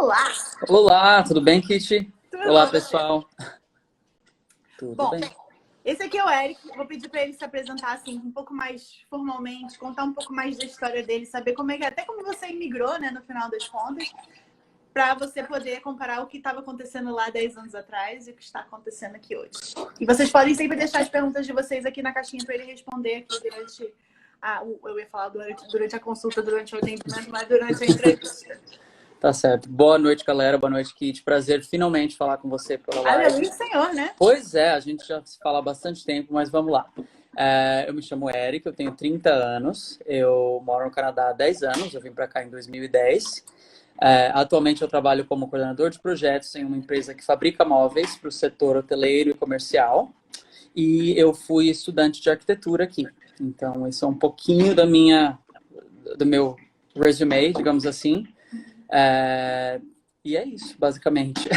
Olá! Olá, tudo bem, Kitty? Tudo Olá, bom? pessoal. Tudo Bom, bem? esse aqui é o Eric. Vou pedir para ele se apresentar assim, um pouco mais formalmente, contar um pouco mais da história dele, saber como é que até como você imigrou, né, no final das contas, para você poder comparar o que estava acontecendo lá 10 anos atrás e o que está acontecendo aqui hoje. E vocês podem sempre deixar as perguntas de vocês aqui na caixinha para ele responder aqui durante eu ia falar durante a consulta, durante o atendimento, mas durante a entrevista. Tá certo. Boa noite, galera. Boa noite, Kitty. Prazer finalmente falar com você pela live. Aleluia, Senhor, né? Pois é, a gente já se fala há bastante tempo, mas vamos lá. Eu me chamo Eric, eu tenho 30 anos, eu moro no Canadá há 10 anos, eu vim para cá em 2010. Atualmente eu trabalho como coordenador de projetos em uma empresa que fabrica móveis para o setor hoteleiro e comercial. E eu fui estudante de arquitetura aqui. Então, isso é um pouquinho do meu resume, digamos assim. E é isso, basicamente.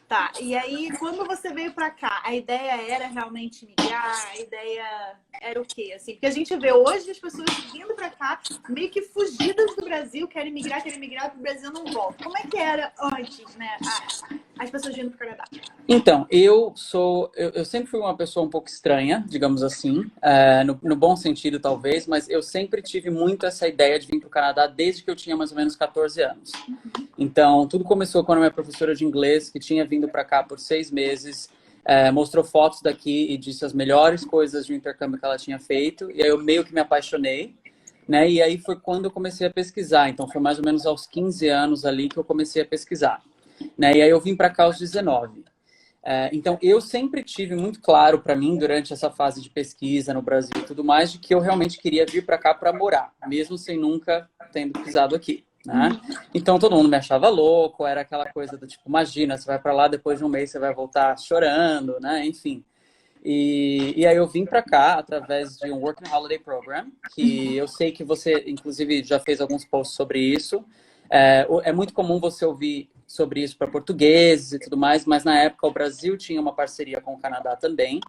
Tá, e aí quando você veio pra cá, a ideia era realmente migrar? A ideia era o quê? Assim, porque a gente vê hoje as pessoas vindo pra cá meio que fugidas do Brasil, querem migrar pro Brasil, não voltam. Como é que era antes, né? As pessoas vindo pro Canadá? Então, eu sempre fui uma pessoa um pouco estranha, digamos assim, no bom sentido talvez, mas eu sempre tive muito essa ideia de vir para o Canadá desde que eu tinha mais ou menos 14 anos. Então, tudo começou quando a minha professora de inglês, que tinha vindo para cá por 6 meses, mostrou fotos daqui e disse as melhores coisas de um intercâmbio que ela tinha feito, e aí eu meio que me apaixonei, né? E aí foi quando eu comecei a pesquisar, então foi mais ou menos aos 15 anos ali que eu comecei a pesquisar, né? E aí eu vim para cá aos 19. Então, eu sempre tive muito claro para mim, durante essa fase de pesquisa no Brasil e tudo mais, de que eu realmente queria vir para cá para morar, mesmo sem nunca tendo pisado aqui, né? Então, todo mundo me achava louco, era aquela coisa do tipo, imagina, você vai para lá, depois de um mês você vai voltar chorando, né? Enfim. E aí eu vim para cá através de um Working Holiday Program, que eu sei que você, inclusive, já fez alguns posts sobre isso. É muito comum você ouvir sobre isso para portugueses e tudo mais, mas na época o Brasil tinha uma parceria com o Canadá também.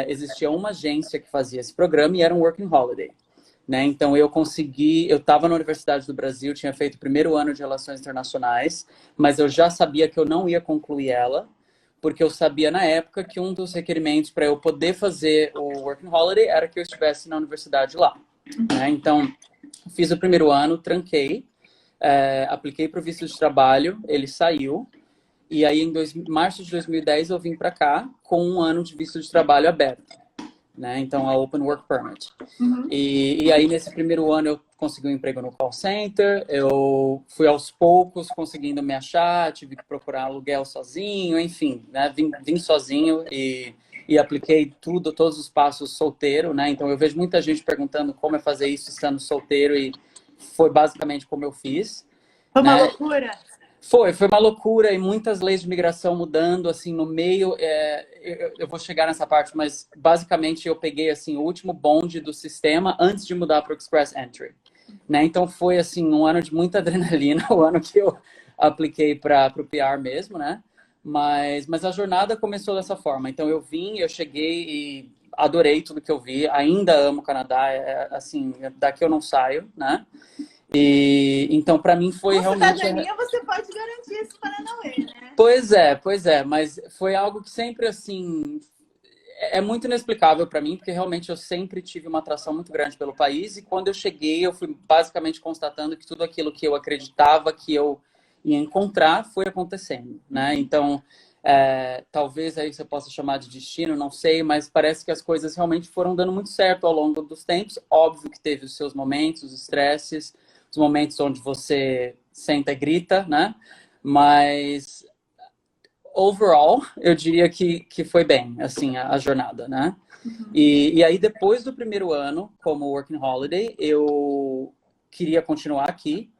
Existia uma agência que fazia esse programa e era um Working Holiday, né? Então eu estava na Universidade do Brasil, tinha feito o primeiro ano de Relações Internacionais, mas eu já sabia que eu não ia concluir ela, porque eu sabia na época que um dos requerimentos para eu poder fazer o Working Holiday era que eu estivesse na universidade lá, né? Então, fiz o primeiro ano, tranquei, apliquei para o visto de trabalho, ele saiu, e aí em março de 2010 eu vim para cá com um ano de visto de trabalho aberto, né? Então, a Open Work Permit. E aí, nesse primeiro ano, eu consegui um emprego no call center, eu fui aos poucos conseguindo me achar, tive que procurar aluguel sozinho, enfim, né? Vim sozinho e apliquei todos os passos solteiro, né? Então, eu vejo muita gente perguntando como é fazer isso estando solteiro e foi basicamente como eu fiz. Foi uma né? loucura. Foi uma loucura e muitas leis de migração mudando, assim, no meio. Eu vou chegar nessa parte, mas basicamente eu peguei, assim, o último bonde do sistema antes de mudar para o Express Entry, né? Então foi, assim, um ano de muita adrenalina, o ano que eu apliquei para o PR mesmo, né? Mas a jornada começou dessa forma. Então eu cheguei e adorei tudo que eu vi, ainda amo o Canadá, assim, daqui eu não saio, né? E então para mim foi Com realmente cidadania você pode garantir esse Paranauê, né? Pois é, mas foi algo que sempre, assim, é muito inexplicável para mim, porque realmente eu sempre tive uma atração muito grande pelo país, e quando eu cheguei, eu fui basicamente constatando que tudo aquilo que eu acreditava que eu ia encontrar foi acontecendo, né? Então, talvez aí você possa chamar de destino, não sei, mas parece que as coisas realmente foram dando muito certo ao longo dos tempos. Óbvio que teve os seus momentos, os estresses, os momentos onde você senta e grita, né? Mas overall, eu diria que foi bem, assim, a jornada, né? E aí, depois do primeiro ano, como Working Holiday, eu queria continuar aqui.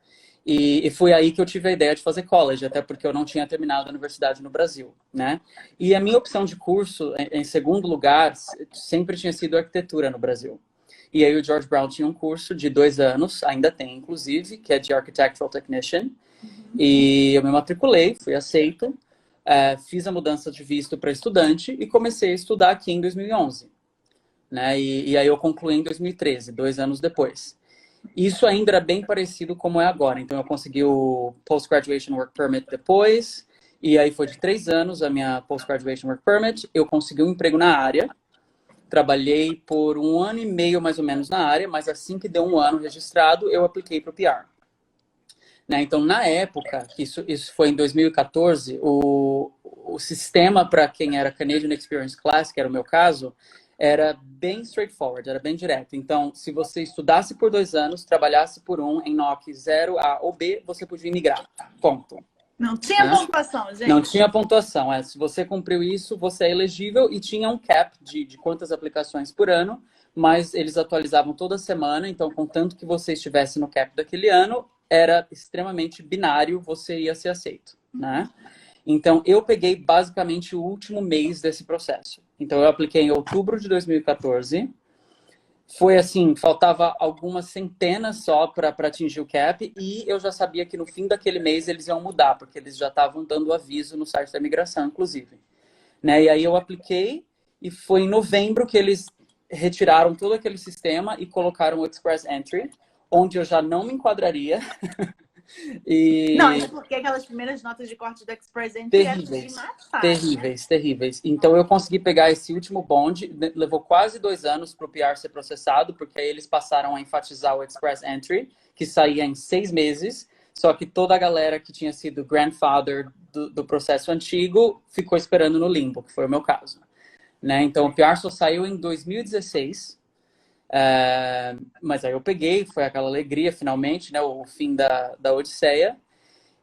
E foi aí que eu tive a ideia de fazer college, até porque eu não tinha terminado a universidade no Brasil, né? E a minha opção de curso, em segundo lugar, sempre tinha sido arquitetura no Brasil. E aí o George Brown tinha um curso de 2 anos, ainda tem, inclusive, que é de Architectural Technician. E eu me matriculei, fui aceito, fiz a mudança de visto para estudante e comecei a estudar aqui em 2011. Né? E aí eu concluí em 2013, 2 anos depois. Isso ainda era bem parecido como é agora. Então, eu consegui o Post-Graduation Work Permit depois, e aí foi de 3 anos a minha Post-Graduation Work Permit. Eu consegui um emprego na área, trabalhei por 1 ano e meio mais ou menos na área, mas assim que deu 1 ano registrado, eu apliquei para o PR. Né? Então, na época, isso foi em 2014, o sistema para quem era Canadian Experience Class, que era o meu caso, era bem straightforward, era bem direto. Então, se você estudasse por 2 anos, trabalhasse por 1 em NOC 0A ou B, você podia imigrar. Ponto. Não tinha pontuação, gente. Não tinha pontuação. Se você cumpriu isso, você é elegível e tinha um cap de quantas aplicações por ano, mas eles atualizavam toda semana, então, contanto que você estivesse no cap daquele ano, era extremamente binário, você ia ser aceito, né? Então, eu peguei basicamente o último mês desse processo. Então, eu apliquei em outubro de 2014. Foi assim, faltava algumas centenas só para atingir o cap e eu já sabia que no fim daquele mês eles iam mudar, porque eles já estavam dando aviso no site da imigração, inclusive. Né? E aí eu apliquei e foi em novembro que eles retiraram todo aquele sistema e colocaram o Express Entry, onde eu já não me enquadraria. Não, é porque aquelas primeiras notas de corte do Express Entry eram de matar. Terríveis, terríveis. Então eu consegui pegar esse último bonde, levou quase 2 anos para o PR ser processado, porque aí eles passaram a enfatizar o Express Entry, que saía em 6 meses, só que toda a galera que tinha sido grandfather do processo antigo ficou esperando no limbo, que foi o meu caso. Né? Então o PR só saiu em 2016. Mas aí eu peguei, foi aquela alegria finalmente, né, o fim da Odisseia,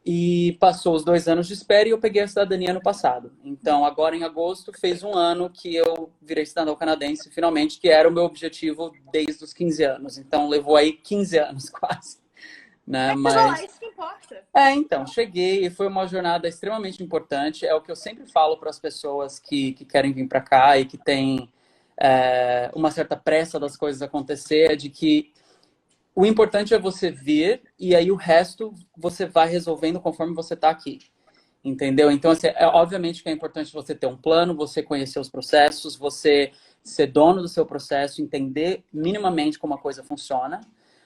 e passou os 2 anos de espera e eu peguei a cidadania no passado. Então agora em agosto fez 1 ano que eu virei cidadão canadense finalmente, que era o meu objetivo desde os 15 anos. Então levou aí 15 anos quase. Né? Mas isso que importa. Então, cheguei e foi uma jornada extremamente importante. É o que eu sempre falo para as pessoas que querem vir para cá e que têm uma certa pressa das coisas acontecer, de que o importante é você vir e aí o resto você vai resolvendo conforme você está aqui. Entendeu? Então, assim, obviamente que é importante você ter um plano, você conhecer os processos, você ser dono do seu processo, entender minimamente como a coisa funciona,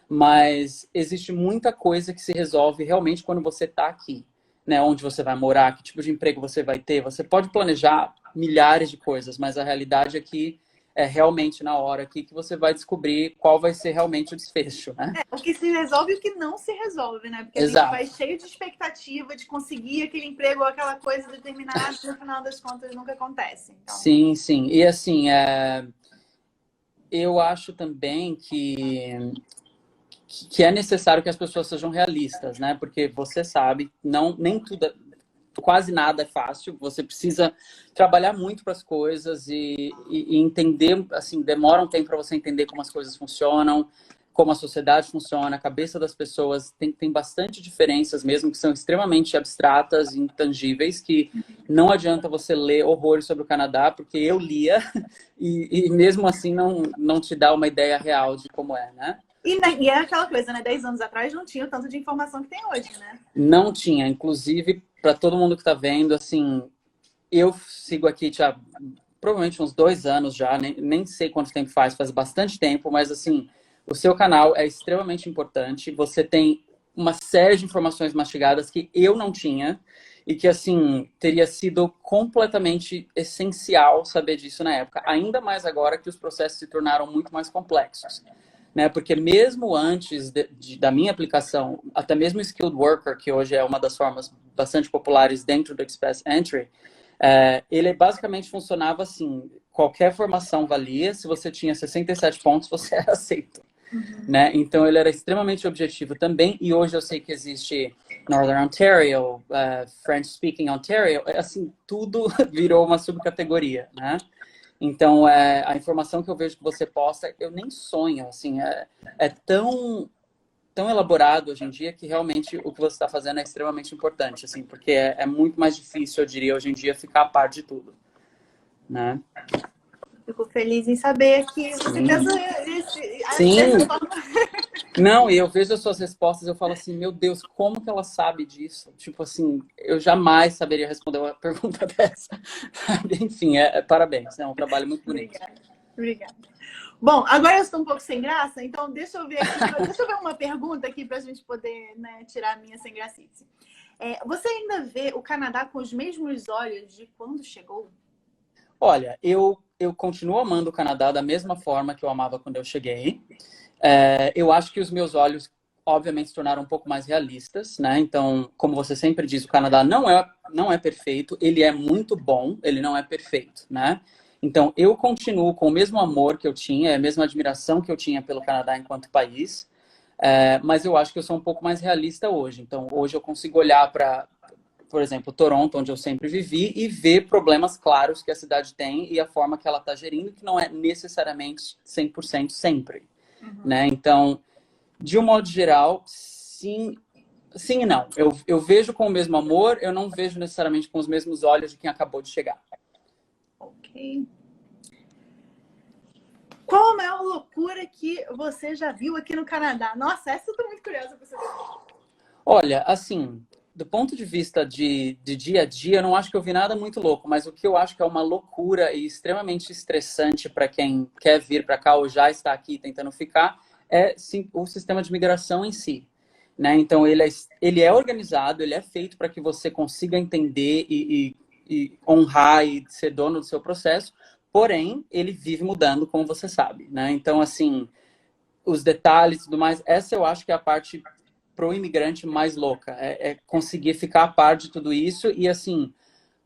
mas existe muita coisa que se resolve realmente quando você está aqui. Né? Onde você vai morar, que tipo de emprego você vai ter. Você pode planejar milhares de coisas, mas a realidade é que é realmente na hora aqui que você vai descobrir qual vai ser realmente o desfecho, né? O que se resolve e o que não se resolve, né? Porque Exato. A gente vai cheio de expectativa de conseguir aquele emprego ou aquela coisa determinada e no final das contas nunca acontece. Então... Sim, sim. E assim, eu acho também que é necessário que as pessoas sejam realistas, né? Porque você sabe, nem tudo, quase nada é fácil. Você precisa trabalhar muito para as coisas e entender, assim, demora um tempo para você entender como as coisas funcionam, como a sociedade funciona, a cabeça das pessoas tem bastante diferenças mesmo, que são extremamente abstratas e intangíveis, que não adianta você ler horrores sobre o Canadá, porque eu lia e mesmo assim não te dá uma ideia real de como é, né? E é aquela coisa, né? 10 anos atrás não tinha o tanto de informação que tem hoje, né? Não tinha. Inclusive, para todo mundo que está vendo, assim, eu sigo aqui já provavelmente uns 2 anos já, nem sei quanto tempo faz bastante tempo, mas assim, o seu canal é extremamente importante. Você tem uma série de informações mastigadas que eu não tinha e que, assim, teria sido completamente essencial saber disso na época. Ainda mais agora que os processos se tornaram muito mais complexos. Né? Porque mesmo antes da minha aplicação, até mesmo o Skilled Worker, que hoje é uma das formas bastante populares dentro do Express Entry, ele basicamente funcionava assim, qualquer formação valia, se você tinha 67 pontos, você era aceito. Né? Então ele era extremamente objetivo também, e hoje eu sei que existe Northern Ontario, French Speaking Ontario, assim, tudo virou uma subcategoria, né? Então, a informação que eu vejo que você posta, eu nem sonho, assim, é tão elaborado hoje em dia que realmente o que você está fazendo é extremamente importante, assim, porque é muito mais difícil, eu diria, hoje em dia, ficar a par de tudo, né? Fico feliz em saber que você pensa Sim. Não, e eu vejo as suas respostas, eu falo assim, meu Deus, como que ela sabe disso? Tipo assim, eu jamais saberia responder uma pergunta dessa. Enfim, parabéns, é um trabalho muito bonito. Obrigada. Bom, agora eu estou um pouco sem graça, então deixa eu ver aqui, deixa eu ver uma pergunta aqui para a gente poder, né, tirar a minha sem gracice. Você ainda vê o Canadá com os mesmos olhos de quando chegou? Olha, eu continuo amando o Canadá da mesma forma que eu amava quando eu cheguei. Eu acho que os meus olhos, obviamente, se tornaram um pouco mais realistas, né? Então, como você sempre diz, o Canadá não é perfeito, ele é muito bom, ele não é perfeito, né? Então, eu continuo com o mesmo amor que eu tinha, a mesma admiração que eu tinha pelo Canadá enquanto país, mas eu acho que eu sou um pouco mais realista hoje. Então, hoje eu consigo olhar para, por exemplo, Toronto, onde eu sempre vivi, e ver problemas claros que a cidade tem e a forma que ela está gerindo, que não é necessariamente 100% sempre, né? Então, de um modo geral, sim, sim e não. Eu vejo com o mesmo amor, eu não vejo necessariamente com os mesmos olhos de quem acabou de chegar. Ok. Qual a maior loucura que você já viu aqui no Canadá? Nossa, essa eu tô muito curiosa pra saber. Olha, assim, do ponto de vista de dia a dia, eu não acho que eu vi nada muito louco, mas o que eu acho que é uma loucura e extremamente estressante para quem quer vir para cá ou já está aqui tentando ficar é sim, o sistema de migração em si. Né? Então, ele é organizado, ele é feito para que você consiga entender e honrar e ser dono do seu processo, porém, ele vive mudando, como você sabe. Né? Então, assim, os detalhes e tudo mais, essa eu acho que é a parte pro imigrante mais louca, é conseguir ficar a par de tudo isso e, assim,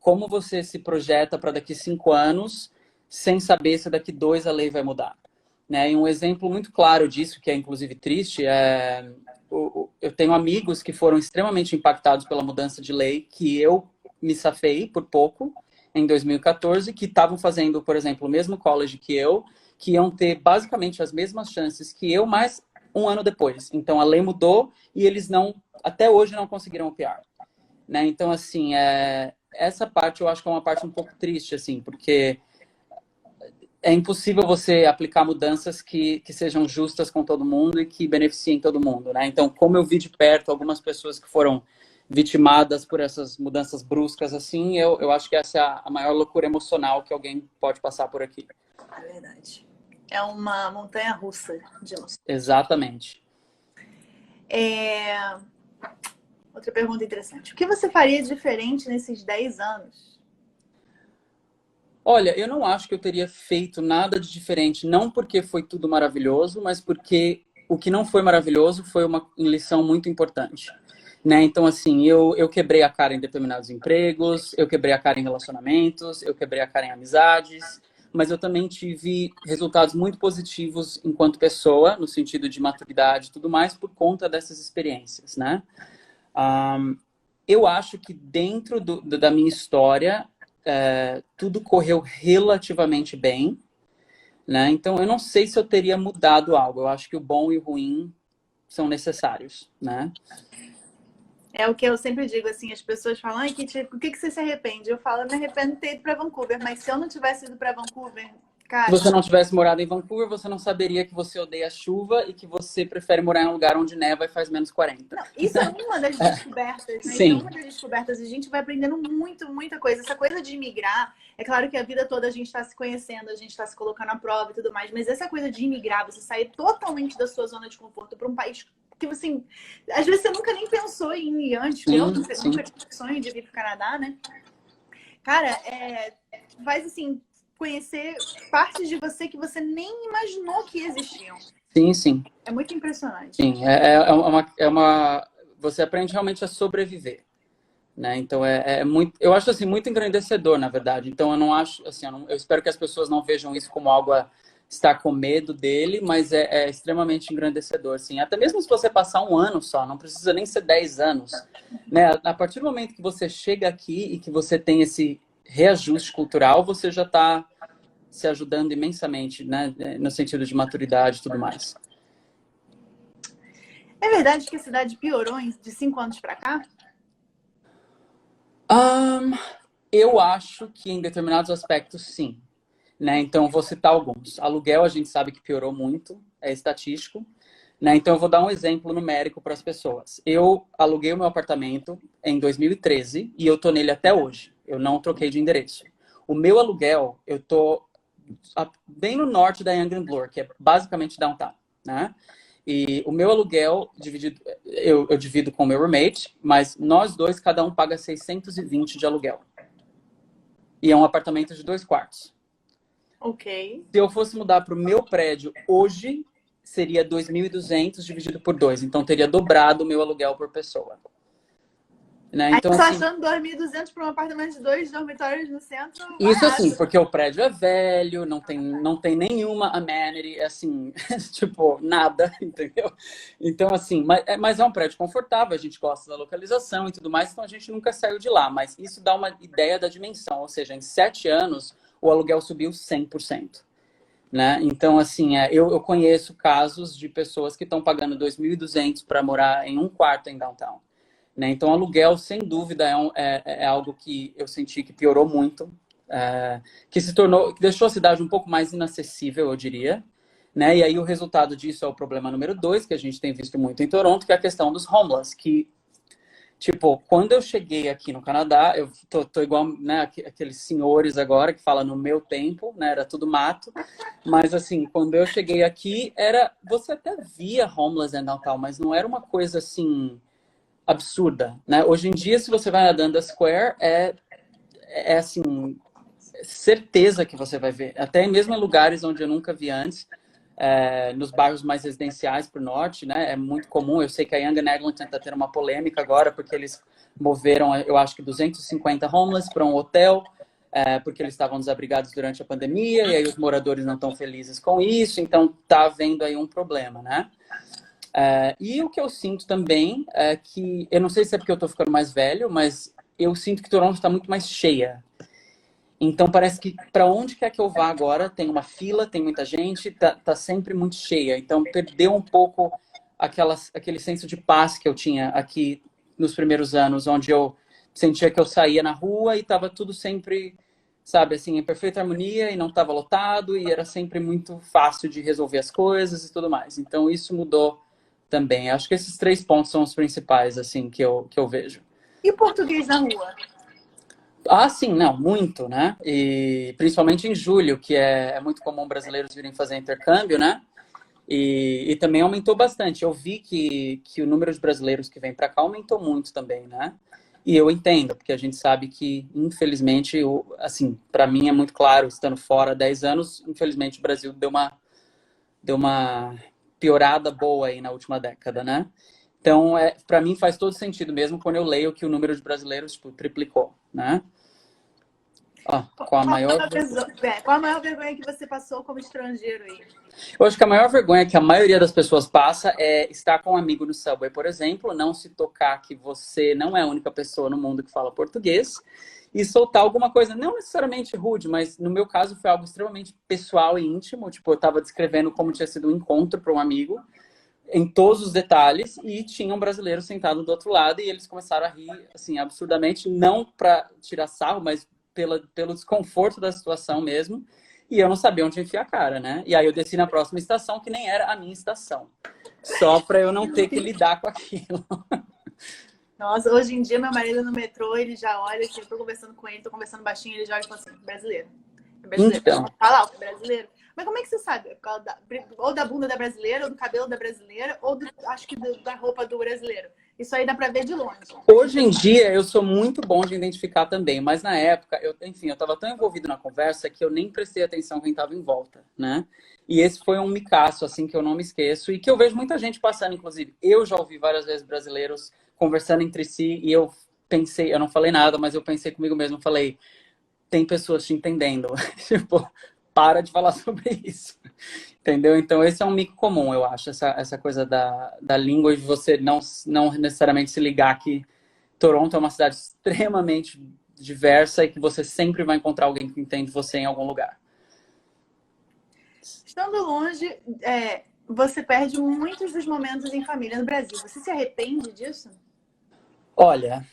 como você se projeta para daqui 5 anos sem saber se daqui 2 a lei vai mudar. Né? E um exemplo muito claro disso, que é inclusive triste, eu tenho amigos que foram extremamente impactados pela mudança de lei, que eu me safei por pouco, em 2014, que estavam fazendo, por exemplo, o mesmo college que eu, que iam ter basicamente as mesmas chances que eu, mas um ano depois. Então a lei mudou e eles não, até hoje, não conseguiram o PR. Né? Então, assim, essa parte eu acho que é uma parte um pouco triste, assim, porque é impossível você aplicar mudanças que sejam justas com todo mundo e que beneficiem todo mundo, né? Então, como eu vi de perto algumas pessoas que foram vitimadas por essas mudanças bruscas, assim, eu acho que essa é a maior loucura emocional que alguém pode passar por aqui. É verdade. É uma montanha-russa de emoções. Exatamente. Outra pergunta interessante. O que você faria diferente nesses 10 anos? Olha, eu não acho que eu teria feito nada de diferente, não porque foi tudo maravilhoso, mas porque o que não foi maravilhoso foi uma lição muito importante. Né? Então, assim, eu quebrei a cara em determinados empregos, eu quebrei a cara em relacionamentos, eu quebrei a cara em amizades, mas eu também tive resultados muito positivos enquanto pessoa, no sentido de maturidade e tudo mais, por conta dessas experiências, né? Eu acho que dentro da minha história, tudo correu relativamente bem, né? Então, eu não sei se eu teria mudado algo. Eu acho que o bom e o ruim são necessários, né? É o que eu sempre digo, assim, as pessoas falam, ai, o que você se arrepende? Eu falo, eu me arrependo de ter ido para Vancouver, mas se eu não tivesse ido para Vancouver, Se cara... você não tivesse morado em Vancouver, você não saberia que você odeia a chuva e que você prefere morar em um lugar onde neva e faz menos 40. Não, isso é uma das descobertas, né? Isso é Sim. uma das descobertas. A gente vai aprendendo muita coisa. Essa coisa de imigrar, é claro que a vida toda a gente está se conhecendo, a gente está se colocando à prova e tudo mais, mas essa coisa de imigrar, você sair totalmente da sua zona de conforto para um país que você, assim, às vezes você nunca nem pensou em ir antes, Sim, eu nunca sim. tive sonho de vir para o Canadá, né? Cara, faz assim, conhecer partes de você que você nem imaginou que existiam. Sim, sim. É muito impressionante. Sim, você aprende realmente a sobreviver, né? Então muito, eu acho assim muito engrandecedor, na verdade. Então eu não acho assim, eu espero que as pessoas não vejam isso como algo a estar com medo dele, mas é extremamente engrandecedor, assim. Até mesmo se você passar um ano só, não precisa nem ser 10 anos, né? A partir do momento que você chega aqui e que você tem esse reajuste cultural, você já está se ajudando imensamente, né? No sentido de maturidade e tudo mais. É verdade que a cidade piorou de 5 anos para cá? Eu acho que em determinados aspectos, sim. Né? Então, vou citar alguns. Aluguel, a gente sabe que piorou muito, é estatístico. Né? Então, eu vou dar um exemplo numérico para as pessoas. Eu aluguei o meu apartamento em 2013 e eu tô nele até hoje. Eu não troquei de endereço. O meu aluguel, eu tô bem no norte da Yonge and Bloor, que é basicamente downtown, né? E o meu aluguel, eu divido com o meu roommate, mas nós dois, cada um paga 620 de aluguel. E é um apartamento de 2 quartos. Ok. Se eu fosse mudar para o meu prédio hoje, seria 2.200 dividido por 2. Então, teria dobrado o meu aluguel por pessoa. Né? Então, aí tá assim, achando 2.200 para um apartamento de 2 dormitórios no centro? isso Barato. assim, porque o prédio é velho, não tem nenhuma amenity, assim, tipo, nada, entendeu? Então, assim, mas é um prédio confortável, a gente gosta da localização e tudo mais, então a gente nunca saiu de lá. Mas isso dá uma ideia da dimensão, ou seja, em 7 anos, o aluguel subiu 100%. Né? Então, assim, eu conheço casos de pessoas que estão pagando 2.200 para morar em um quarto em downtown. Né? Então, aluguel, sem dúvida, é algo que eu senti que piorou muito, que que deixou a cidade um pouco mais inacessível, eu diria. Né? E aí o resultado disso é o problema número 2, que a gente tem visto muito em Toronto, que é a questão dos homeless, que tipo, quando eu cheguei aqui no Canadá, eu tô igual, né, aqueles senhores agora que falam no meu tempo, né, era tudo mato. Mas assim, quando eu cheguei aqui, você até via homeless em downtown, mas não era uma coisa assim absurda, né? Hoje em dia, se você vai na Dundas Square, é assim, certeza que você vai ver. Até mesmo em lugares onde eu nunca vi antes. Nos bairros mais residenciais para o norte, né? É muito comum. Eu sei que a Yonge and Eglinton está tendo uma polêmica agora, porque eles moveram, eu acho que 250 homeless para um hotel, porque eles estavam desabrigados durante a pandemia, e aí os moradores não estão felizes com isso, então tá havendo aí um problema, né? E o que eu sinto também é que, eu não sei se é porque eu estou ficando mais velho, mas eu sinto que Toronto está muito mais cheia. Então, parece que para onde quer que eu vá agora, tem uma fila, tem muita gente, tá sempre muito cheia. Então, perdeu um pouco aquele senso de paz que eu tinha aqui nos primeiros anos, onde eu sentia que eu saía na rua e estava tudo sempre, sabe, assim, em perfeita harmonia e não estava lotado e era sempre muito fácil de resolver as coisas e tudo mais. Então, isso mudou também. Acho que esses 3 pontos são os principais, assim, que eu vejo. E português na rua? Ah, sim, não, muito, né? E principalmente em julho, que é muito comum brasileiros virem fazer intercâmbio, né? E também aumentou bastante. Eu vi que o número de brasileiros que vem para cá aumentou muito também, né? E eu entendo, porque a gente sabe que, infelizmente, assim, para mim é muito claro, estando fora há 10 anos, infelizmente o Brasil deu uma piorada boa aí na última década, né? Então, para mim faz todo sentido mesmo quando eu leio que o número de brasileiros tipo, triplicou, né? Qual a maior vergonha que você passou como estrangeiro aí? Eu acho que a maior vergonha que a maioria das pessoas passa é estar com um amigo no Subway, por exemplo, não se tocar que você não é a única pessoa no mundo que fala português e soltar alguma coisa, não necessariamente rude, mas no meu caso foi algo extremamente pessoal e íntimo. Tipo, eu estava descrevendo como tinha sido um encontro para um amigo, em todos os detalhes, e tinha um brasileiro sentado do outro lado e eles começaram a rir, assim, absurdamente, não para tirar sarro, mas pelo desconforto da situação mesmo. E eu não sabia onde enfiar a cara, né? E aí eu desci na próxima estação, que nem era a minha estação. Só para eu não ter que lidar com aquilo. Nossa, hoje em dia meu marido no metrô, ele já olha, que eu tô conversando com ele, tô conversando baixinho, ele já olha e fala assim, brasileiro. É brasileiro. Então. Fala alto, é brasileiro. Mas como é que você sabe? É por causa ou da bunda da brasileira, ou do cabelo da brasileira, ou acho que da roupa do brasileiro. Isso aí dá pra ver de longe. Hoje em dia, eu sou muito bom de identificar também, mas na época, eu estava tão envolvido na conversa que eu nem prestei atenção quem estava em volta, né? E esse foi um micaço, assim, que eu não me esqueço e que eu vejo muita gente passando, inclusive. Eu já ouvi várias vezes brasileiros conversando entre si e eu pensei, eu não falei nada, mas eu pensei comigo mesmo, falei, tem pessoas te entendendo. Tipo, para de falar sobre isso. Entendeu? Então, esse é um mico comum, eu acho, essa coisa da língua e de você não necessariamente se ligar que Toronto é uma cidade extremamente diversa e que você sempre vai encontrar alguém que entende você em algum lugar. Estando longe, você perde muitos dos momentos em família no Brasil. Você se arrepende disso? Olha,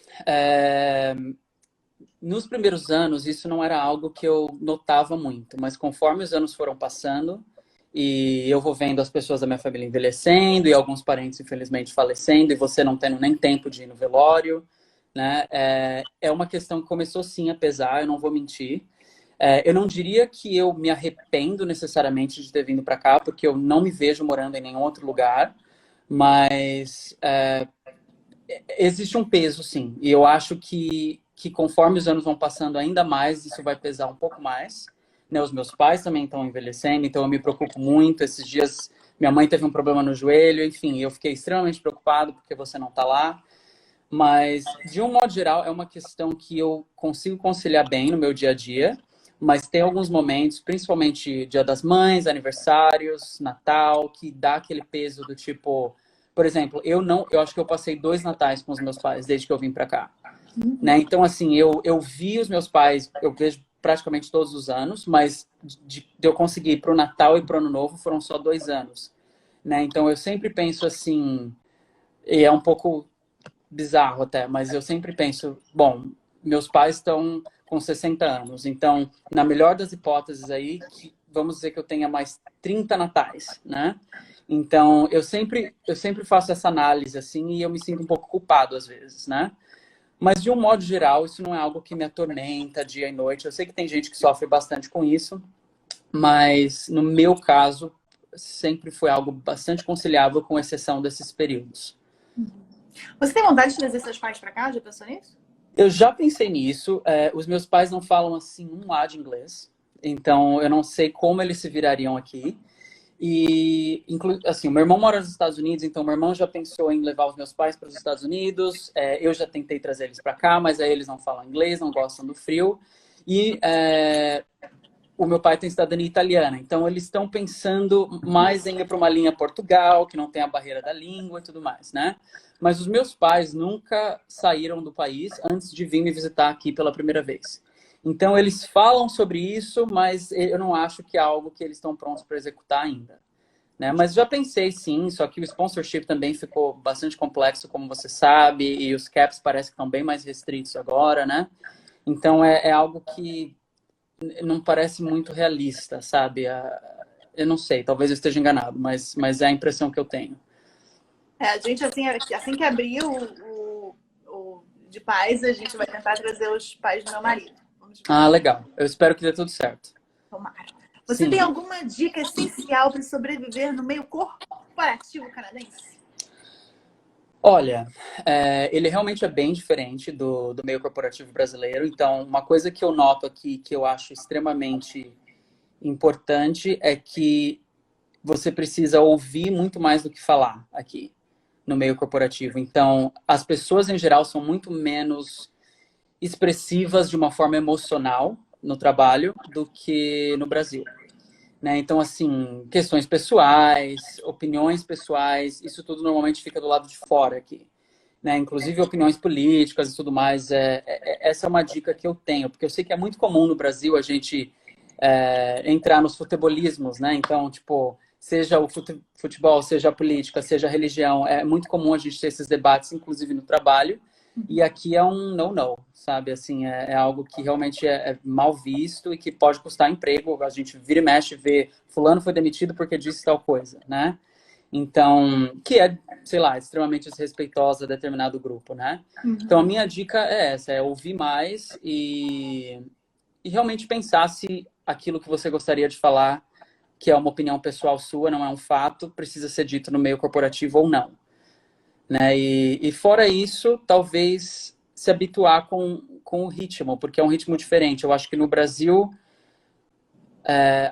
nos primeiros anos, isso não era algo que eu notava muito, mas conforme os anos foram passando, e eu vou vendo as pessoas da minha família envelhecendo e alguns parentes, infelizmente, falecendo, e você não tendo nem tempo de ir no velório, né? É uma questão que começou sim a pesar, eu não vou mentir. Eu não diria que eu me arrependo necessariamente de ter vindo para cá, porque eu não me vejo morando em nenhum outro lugar, mas existe um peso, sim. E eu acho que conforme os anos vão passando ainda mais, isso vai pesar um pouco mais. Né? Os meus pais também estão envelhecendo, então eu me preocupo muito. Esses dias, minha mãe teve um problema no joelho, enfim, eu fiquei extremamente preocupado porque você não está lá. Mas, de um modo geral, é uma questão que eu consigo conciliar bem no meu dia a dia, mas tem alguns momentos, principalmente Dia das Mães, aniversários, Natal, que dá aquele peso do tipo, por exemplo, eu acho que eu passei 2 natais com os meus pais desde que eu vim para cá, né? Então, assim, eu vi os meus pais, eu vejo praticamente todos os anos, mas de eu conseguir ir para o Natal e para o Ano Novo foram só 2 anos, né? Então, eu sempre penso assim, e é um pouco bizarro até, mas eu sempre penso, bom, meus pais estão com 60 anos, então, na melhor das hipóteses aí, vamos dizer que eu tenha mais 30 natais, né? Então, eu sempre faço essa análise, assim, e eu me sinto um pouco culpado às vezes, né? Mas, de um modo geral, isso não é algo que me atormenta dia e noite. Eu sei que tem gente que sofre bastante com isso, mas, no meu caso, sempre foi algo bastante conciliável, com exceção desses períodos. Você tem vontade de trazer seus pais pra cá? Já pensou nisso? Eu já pensei nisso. Os meus pais não falam assim um A de inglês, então eu não sei como eles se virariam aqui. E assim, o meu irmão mora nos Estados Unidos, então meu irmão já pensou em levar os meus pais para os Estados Unidos. Eu já tentei trazer eles para cá, mas aí eles não falam inglês, não gostam do frio. E o meu pai tem cidadania italiana, então eles estão pensando mais em ir para uma linha Portugal, que não tem a barreira da língua e tudo mais, né? Mas os meus pais nunca saíram do país antes de vir me visitar aqui pela primeira vez. Então eles falam sobre isso, mas eu não acho que é algo que eles estão prontos para executar ainda, né? Mas já pensei sim, só que o sponsorship também ficou bastante complexo, como você sabe, e os caps parece que estão bem mais restritos agora, né? Então é algo que não parece muito realista, sabe? Eu não sei, talvez eu esteja enganado, mas é a impressão que eu tenho. A gente, assim que abrir o de pais, a gente vai tentar trazer os pais do meu marido. Vamos ver. Ah, legal. Eu espero que dê tudo certo. Tomara. Você Sim. tem alguma dica essencial para sobreviver no meio corporativo canadense? Olha, ele realmente é bem diferente do meio corporativo brasileiro. Então, uma coisa que eu noto aqui, que eu acho extremamente importante, é que você precisa ouvir muito mais do que falar aqui no meio corporativo. Então, as pessoas em geral são muito menos expressivas de uma forma emocional no trabalho do que no Brasil, né? Então, assim, questões pessoais, opiniões pessoais, isso tudo normalmente fica do lado de fora aqui, né? Inclusive opiniões políticas e tudo mais. Essa é uma dica que eu tenho, porque eu sei que é muito comum no Brasil a gente entrar nos futebolismos, né? Então, tipo, seja o futebol, seja a política, seja a religião, é muito comum a gente ter esses debates, inclusive no trabalho. E aqui é um no-no, sabe? Assim, é algo que realmente é mal visto e que pode custar emprego. A gente vira e mexe e vê fulano foi demitido porque disse tal coisa, né? Então, que é, sei lá, extremamente desrespeitosa a determinado grupo, né? Então, a minha dica é essa, é ouvir mais e realmente pensar se aquilo que você gostaria de falar, que é uma opinião pessoal sua, não é um fato, precisa ser dito no meio corporativo ou não. Né? E fora isso, talvez se habituar com o ritmo, porque é um ritmo diferente. Eu acho que no Brasil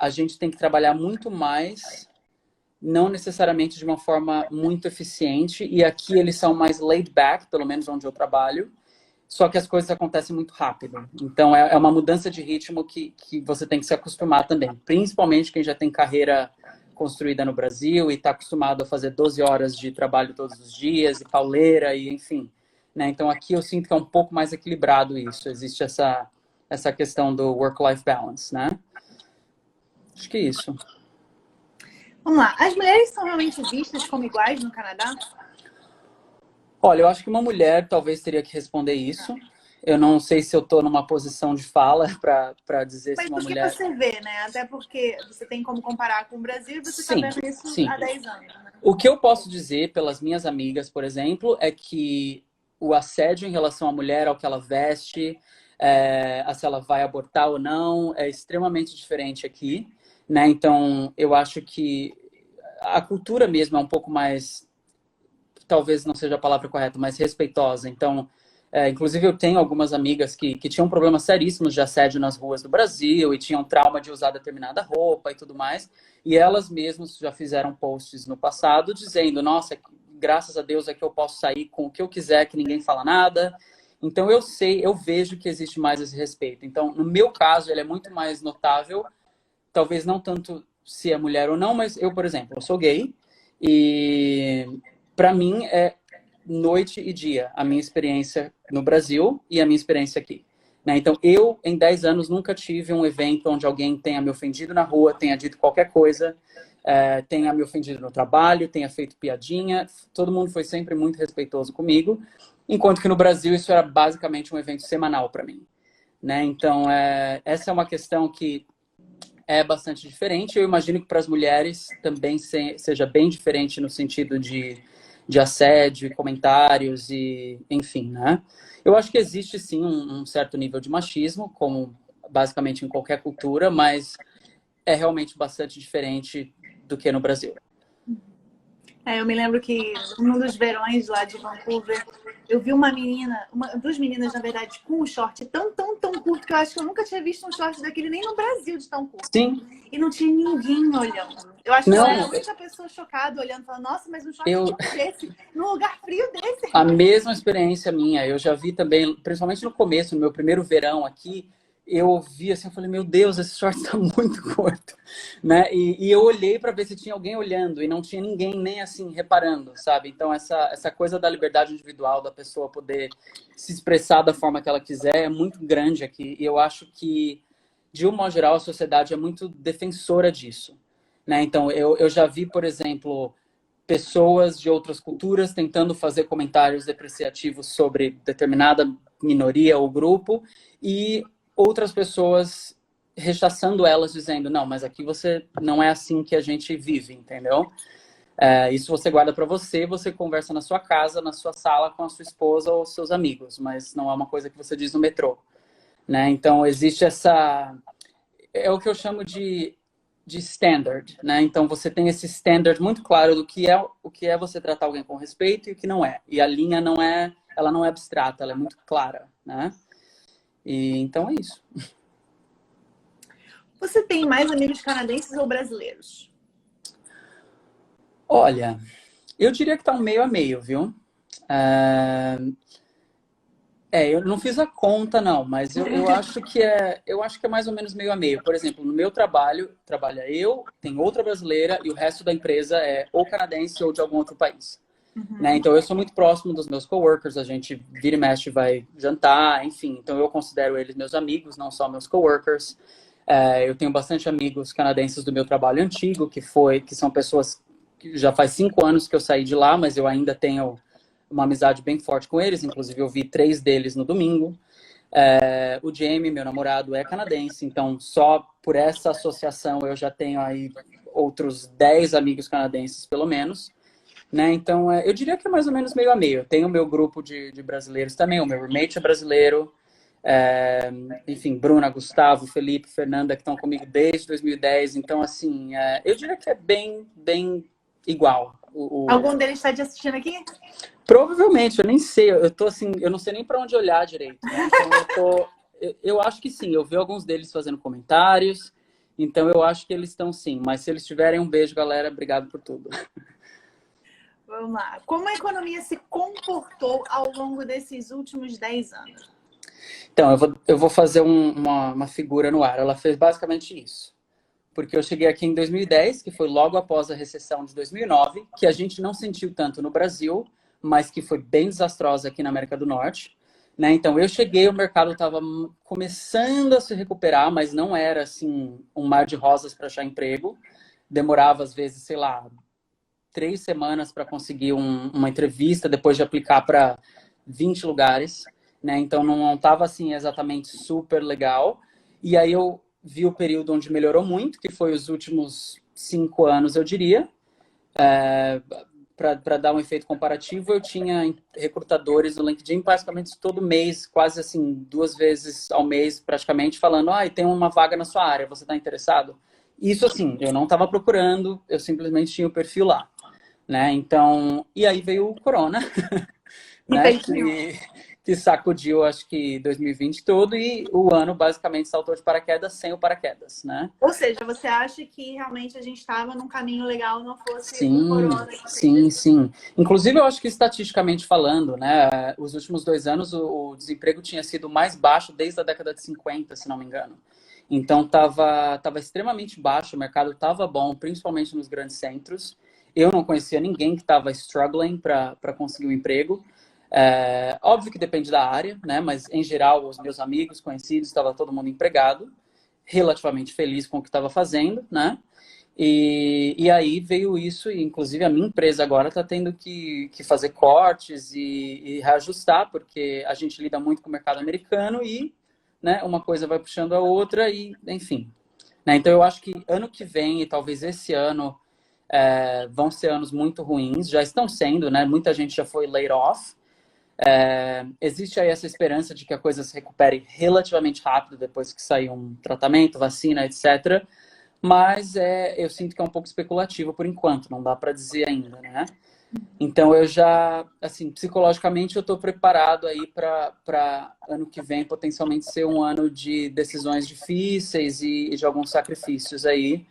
a gente tem que trabalhar muito mais, não necessariamente de uma forma muito eficiente, e aqui eles são mais laid back, pelo menos onde eu trabalho, só que as coisas acontecem muito rápido. Então é uma mudança de ritmo que você tem que se acostumar também, principalmente quem já tem carreira construída no Brasil e está acostumado a fazer 12 horas de trabalho todos os dias, e pauleira, e enfim. Né? Então aqui eu sinto que é um pouco mais equilibrado isso. Existe essa questão do work-life balance, né? Acho que é isso. Vamos lá. As mulheres são realmente vistas como iguais no Canadá? Olha, eu acho que uma mulher talvez teria que responder isso. Eu não sei se eu estou numa posição de fala para dizer Mas se uma porque mulher... você vê, né? Até porque você tem como comparar com o Brasil e você está Sim, vendo isso sim. há 10 anos. Né? O que eu posso dizer pelas minhas amigas, por exemplo, é que o assédio em relação à mulher, ao que ela veste, se ela vai abortar ou não, é extremamente diferente aqui, né? Então, eu acho que a cultura mesmo é um pouco mais, talvez não seja a palavra correta, mas respeitosa. Então, inclusive eu tenho algumas amigas que tinham problemas seríssimos de assédio nas ruas do Brasil e tinham trauma de usar determinada roupa e tudo mais. E elas mesmas já fizeram posts no passado dizendo, nossa, graças a Deus é que eu posso sair com o que eu quiser, que ninguém fala nada. Então eu vejo que existe mais esse respeito. Então, no meu caso, ele é muito mais notável, talvez não tanto se é mulher ou não, mas eu, por exemplo, eu sou gay e para mim é noite e dia a minha experiência no Brasil e a minha experiência aqui. Né? Então, eu, em 10 anos, nunca tive um evento onde alguém tenha me ofendido na rua, tenha dito qualquer coisa, tenha me ofendido no trabalho, tenha feito piadinha. Todo mundo foi sempre muito respeitoso comigo, enquanto que no Brasil isso era basicamente um evento semanal para mim. Né? Então, essa é uma questão que é bastante diferente. Eu imagino que para as mulheres também seja bem diferente no sentido de assédio, comentários e enfim, né? Eu acho que existe sim um certo nível de machismo, como basicamente em qualquer cultura, mas é realmente bastante diferente do que no Brasil. Eu me lembro que num dos verões lá de Vancouver, eu vi uma menina, duas meninas, na verdade, com um short tão curto que eu acho que eu nunca tinha visto um short daquele nem no Brasil de tão curto. Sim. E não tinha ninguém olhando. Eu acho que eu era a única pessoa chocada olhando, falando, nossa, mas um short desse, num lugar frio desse. A mesma experiência minha, eu já vi também, principalmente no começo, no meu primeiro verão aqui, eu vi assim, eu falei, meu Deus, esse short está muito curto, né? E eu olhei para ver se tinha alguém olhando e não tinha ninguém nem assim reparando, sabe? Então essa coisa da liberdade individual da pessoa poder se expressar da forma que ela quiser é muito grande aqui. E eu acho que, de um modo geral, a sociedade é muito defensora disso, né? Então eu já vi, por exemplo, pessoas de outras culturas tentando fazer comentários depreciativos sobre determinada minoria ou grupo e outras pessoas rechaçando elas, dizendo, não, mas aqui você não é assim que a gente vive, entendeu? Isso você guarda para você, você conversa na sua casa, na sua sala, com a sua esposa ou seus amigos, mas não é uma coisa que você diz no metrô, né? Então, existe essa... É o que eu chamo de standard, né? Então, você tem esse standard muito claro do que é você tratar alguém com respeito e o que não é. E a linha ela não é abstrata, ela é muito clara, né? E então é isso. Você tem mais amigos canadenses ou brasileiros? Olha, eu diria que tá um meio a meio, viu? Eu não fiz a conta, não, mas eu acho que é mais ou menos meio a meio. Por exemplo, no meu trabalho, trabalha eu, tem outra brasileira e o resto da empresa é ou canadense ou de algum outro país. Uhum. Né? Então, eu sou muito próximo dos meus coworkers, a gente vira e mexe, vai jantar, enfim. Então, eu considero eles meus amigos, não só meus coworkers. Eu tenho bastante amigos canadenses do meu trabalho antigo, que são pessoas que já faz 5 anos que eu saí de lá, mas eu ainda tenho uma amizade bem forte com eles. Inclusive, eu vi 3 deles no domingo. O Jamie, meu namorado, é canadense, então só por essa associação eu já tenho aí outros 10 amigos canadenses, pelo menos. Né? Então, eu diria que é mais ou menos meio a meio. Eu tenho o meu grupo de brasileiros também, o meu roommate é brasileiro. Enfim, Bruna, Gustavo, Felipe, Fernanda, que estão comigo desde 2010. Então, assim, eu diria que é bem igual. Algum deles está te assistindo aqui? Provavelmente, eu nem sei. Eu tô assim, eu não sei nem para onde olhar direito. Né? Então, eu acho que sim. Eu vi alguns deles fazendo comentários. Então, eu acho que eles estão sim. Mas se eles tiverem, um beijo, galera. Obrigado por tudo. Vamos lá. Como a economia se comportou ao longo desses últimos 10 anos? Então, eu vou fazer uma figura no ar. Ela fez basicamente isso. Porque eu cheguei aqui em 2010, que foi logo após a recessão de 2009, que a gente não sentiu tanto no Brasil, mas que foi bem desastrosa aqui na América do Norte. Né? Então, eu cheguei, o mercado estava começando a se recuperar, mas não era assim um mar de rosas para achar emprego. Demorava, às vezes, sei lá, 3 semanas para conseguir uma entrevista, depois de aplicar para 20 lugares, né? Então não estava assim exatamente super legal. E aí eu vi o período onde melhorou muito, que foi os últimos 5 anos, eu diria. para dar um efeito comparativo, eu tinha recrutadores no LinkedIn basicamente todo mês, quase assim, 2 vezes ao mês, praticamente, falando, tem uma vaga na sua área, você está interessado? Isso assim, eu não estava procurando, eu simplesmente tinha o perfil lá, né? Então, e aí veio o Corona, né? Que sacudiu, acho que 2020 todo, e o ano basicamente saltou de paraquedas sem o paraquedas, né? Ou seja, você acha que realmente a gente estava num caminho legal, não fosse o Sim, corona que sim, sim. Inclusive, eu acho que estatisticamente falando, né, os últimos 2 anos o desemprego tinha sido mais baixo desde a década de 50, se não me engano. Então, tava extremamente baixo, o mercado estava bom, principalmente nos grandes centros. Eu não conhecia ninguém que estava struggling para conseguir um emprego. Óbvio que depende da área, né? Mas, em geral, os meus amigos, conhecidos, estava todo mundo empregado, relativamente feliz com o que estava fazendo, né? E aí veio isso, e inclusive a minha empresa agora está tendo que fazer cortes e reajustar, porque a gente lida muito com o mercado americano e, né, uma coisa vai puxando a outra e, enfim. Né? Então eu acho que ano que vem e talvez esse ano vão ser anos muito ruins, já estão sendo, né? Muita gente já foi laid off. Existe aí essa esperança de que a coisa se recupere relativamente rápido depois que sair um tratamento, vacina, etc. Mas eu sinto que é um pouco especulativo por enquanto, não dá para dizer ainda, né? Então eu já, assim, psicologicamente eu estou preparado aí para ano que vem potencialmente ser um ano de decisões difíceis e de alguns sacrifícios aí,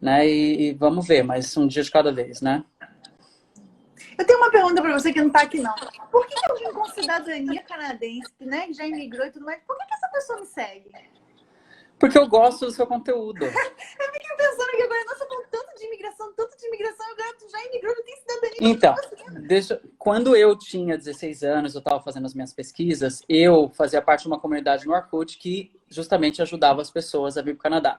né? E vamos ver, mas um dia de cada vez, né? Eu tenho uma pergunta para você que não está aqui, não. Por que alguém com cidadania canadense, né, que já imigrou e tudo mais, por que essa pessoa me segue? Porque eu gosto do seu conteúdo. Eu fiquei pensando aqui agora, nossa, com tanto de imigração, agora tu já imigrou, não tem cidadania. Então, quando eu tinha 16 anos, eu estava fazendo as minhas pesquisas, eu fazia parte de uma comunidade no Orkut que justamente ajudava as pessoas a vir para o Canadá.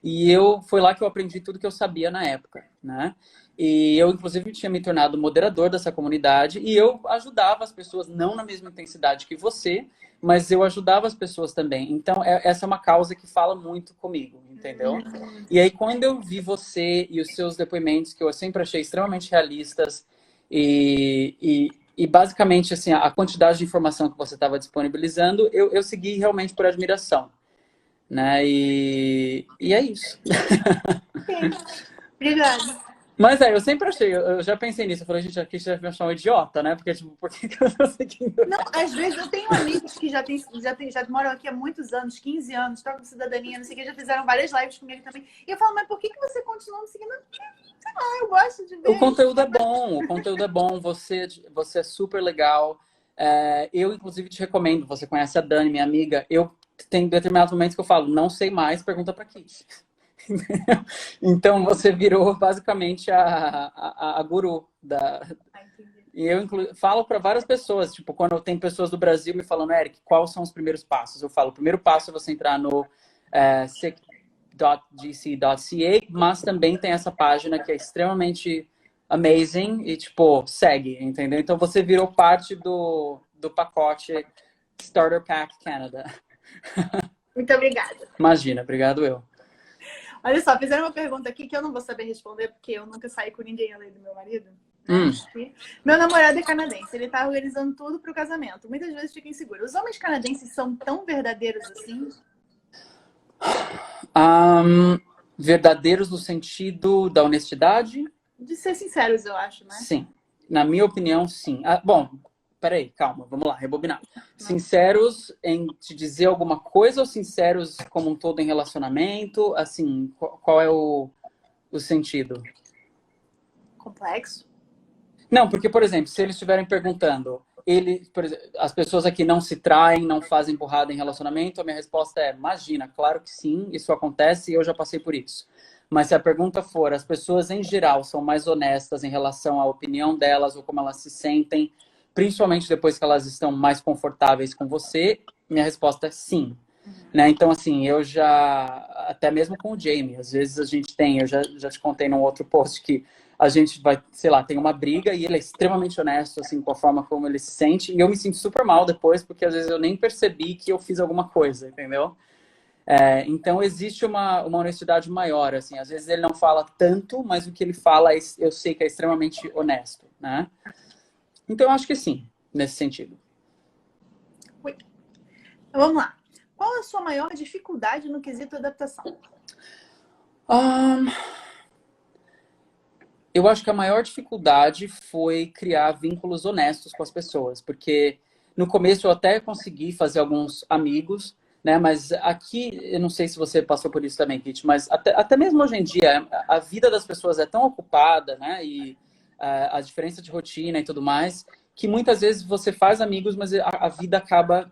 E foi lá que eu aprendi tudo que eu sabia na época, né? E eu, inclusive, tinha me tornado moderador dessa comunidade e eu ajudava as pessoas, não na mesma intensidade que você, mas eu ajudava as pessoas também. Então, essa é uma causa que fala muito comigo, entendeu? E aí, quando eu vi você e os seus depoimentos, que eu sempre achei extremamente realistas e basicamente, assim, a quantidade de informação que você estava disponibilizando, eu segui realmente por admiração, né? E é isso. Sim. Obrigada. Mas eu sempre achei, eu já pensei nisso, eu falei, gente, aqui já me achar um idiota, né? Porque, tipo, por que eu tô seguindo? Não, às vezes eu tenho amigos que já moram aqui há muitos anos, 15 anos, trocam cidadania, não sei o que, já fizeram várias lives comigo também. E eu falo, mas por que você continua me seguindo? Sei lá, eu gosto de ver. O conteúdo é bom, você é super legal. Eu, inclusive, te recomendo, você conhece a Dani, minha amiga, eu tenho determinados momentos que eu falo, não sei mais, pergunta pra Kit. Então você virou basicamente a guru da. E eu falo para várias pessoas, tipo, quando tem pessoas do Brasil me falando, Eric, quais são os primeiros passos? Eu falo, o primeiro passo é você entrar no sick.gc.ca, mas também tem essa página que é extremamente amazing e, tipo, segue, entendeu? Então você virou parte do pacote Starter Pack Canada. Muito obrigada. Imagina, obrigado eu. Olha só, fizeram uma pergunta aqui que eu não vou saber responder, porque eu nunca saí com ninguém além do meu marido. Meu namorado é canadense, ele tá organizando tudo pro casamento. Muitas vezes fica inseguro. Os homens canadenses são tão verdadeiros assim? Verdadeiros no sentido da honestidade? De ser sinceros, eu acho, né? Sim. Na minha opinião, sim. Bom, peraí, calma, vamos lá, rebobinar. Sinceros em te dizer alguma coisa ou sinceros como um todo em relacionamento? Assim, qual é o sentido? Complexo. Não, porque, por exemplo, se eles estiverem perguntando, as pessoas aqui não se traem, não fazem burrada em relacionamento, a minha resposta é, imagina, claro que sim, isso acontece e eu já passei por isso. Mas se a pergunta for, as pessoas em geral são mais honestas em relação à opinião delas ou como elas se sentem, principalmente depois que elas estão mais confortáveis com você, minha resposta é sim. Né? Então, assim, eu já, até mesmo com o Jamie, às vezes a gente tem, eu já te contei num outro post que a gente vai, sei lá, tem uma briga e ele é extremamente honesto, assim, com a forma como ele se sente. E eu me sinto super mal depois, porque às vezes eu nem percebi que eu fiz alguma coisa, entendeu? Então, existe uma honestidade maior, assim. Às vezes ele não fala tanto, mas o que ele fala, eu sei que é extremamente honesto, né? Então, eu acho que sim, nesse sentido. Então, vamos lá. Qual a sua maior dificuldade no quesito adaptação? Eu acho que a maior dificuldade foi criar vínculos honestos com as pessoas, porque no começo eu até consegui fazer alguns amigos, né? Mas aqui, eu não sei se você passou por isso também, Kit, mas até mesmo hoje em dia, a vida das pessoas é tão ocupada, né? E a diferença de rotina e tudo mais, que muitas vezes você faz amigos, mas a vida acaba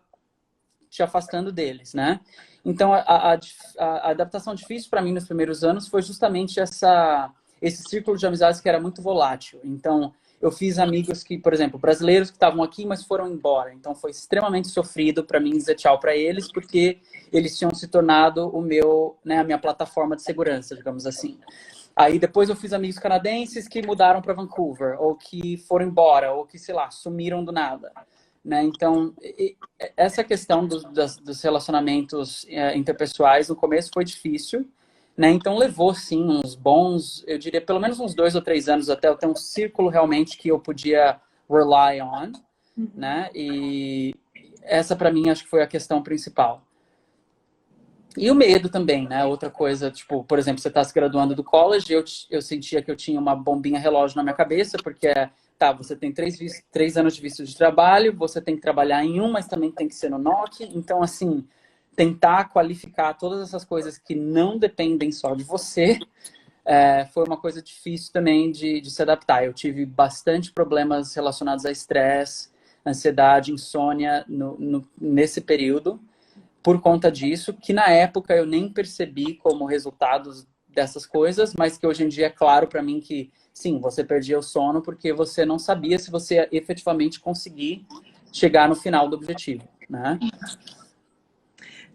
te afastando deles, né? Então, a adaptação difícil para mim nos primeiros anos foi justamente esse círculo de amizades que era muito volátil. Então, eu fiz amigos que, por exemplo, brasileiros que estavam aqui, mas foram embora. Então, foi extremamente sofrido para mim dizer tchau para eles, porque eles tinham se tornado a minha plataforma de segurança, digamos assim. Aí, depois eu fiz amigos canadenses que mudaram para Vancouver, ou que foram embora, ou que, sei lá, sumiram do nada. Né? Então, essa questão dos relacionamentos interpessoais no começo foi difícil, né? Então, levou, sim, uns bons, eu diria, pelo menos uns 2 ou 3 anos até eu ter um círculo realmente que eu podia rely on, né? E essa, para mim, acho que foi a questão principal. E o medo também, né? Outra coisa, tipo, por exemplo, você está se graduando do college, eu sentia que eu tinha uma bombinha relógio na minha cabeça, porque você tem 3 anos de visto de trabalho, você tem que trabalhar em um, mas também tem que ser no NOC. Então, assim, tentar qualificar todas essas coisas que não dependem só de você, foi uma coisa difícil também de se adaptar. Eu tive bastante problemas relacionados a estresse, ansiedade, insônia nesse período, por conta disso, que na época eu nem percebi como resultados dessas coisas, mas que hoje em dia é claro para mim que, sim, você perdia o sono porque você não sabia se você ia efetivamente conseguir chegar no final do objetivo, né?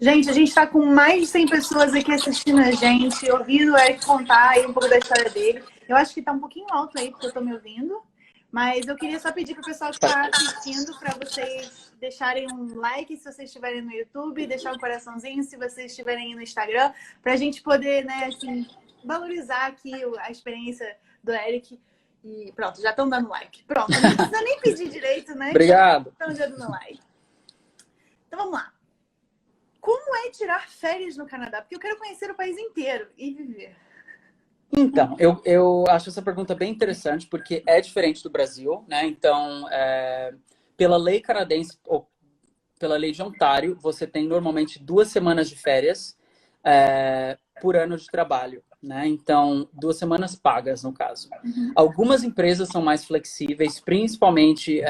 Gente, a gente está com mais de 100 pessoas aqui assistindo a gente, ouvindo o Eric contar aí um pouco da história dele. Eu acho que está um pouquinho alto aí, porque eu estou me ouvindo. Mas eu queria só pedir para o pessoal que está assistindo para vocês deixarem um like se vocês estiverem no YouTube, deixar um coraçãozinho se vocês estiverem no Instagram, para a gente poder, né, assim, valorizar aqui a experiência do Eric. E pronto, já estão dando like. Pronto, não precisa nem pedir direito, né? Obrigado. Estão já dando like. Então vamos lá. Como é tirar férias no Canadá? Porque eu quero conhecer o país inteiro e viver. Então, eu acho essa pergunta bem interessante, porque é diferente do Brasil, né? Então, pela lei canadense, ou pela lei de Ontário, você tem normalmente 2 semanas de férias por ano de trabalho, né? Então, 2 semanas pagas, no caso. Algumas empresas são mais flexíveis, principalmente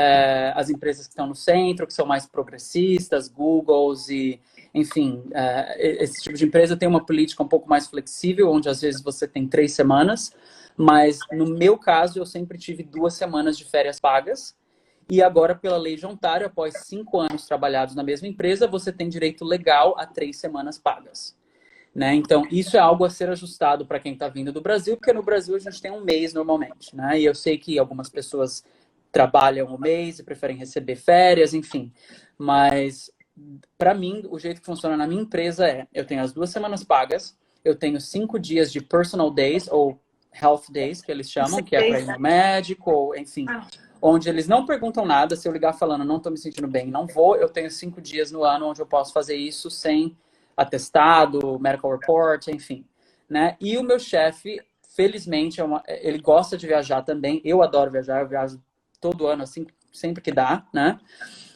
as empresas que estão no centro, que são mais progressistas, Googles e, enfim, esse tipo de empresa tem uma política um pouco mais flexível, onde às vezes você tem 3 semanas, mas no meu caso, eu sempre tive 2 semanas de férias pagas. E agora, pela lei de Ontário, após 5 anos trabalhados na mesma empresa, você tem direito legal a 3 semanas pagas. Né? Então, isso é algo a ser ajustado para quem está vindo do Brasil, porque no Brasil a gente tem um mês normalmente. Né? E eu sei que algumas pessoas trabalham um mês e preferem receber férias, enfim. Mas, para mim, o jeito que funciona na minha empresa eu tenho as 2 semanas pagas, eu tenho 5 dias de personal days, ou health days, que eles chamam, que é para ir no médico, ou enfim... onde eles não perguntam nada, se eu ligar falando não estou me sentindo bem, não vou, eu tenho 5 dias no ano onde eu posso fazer isso sem atestado, medical report, enfim. Né? E o meu chefe, felizmente, ele gosta de viajar também, eu adoro viajar, eu viajo todo ano, assim, sempre que dá, né?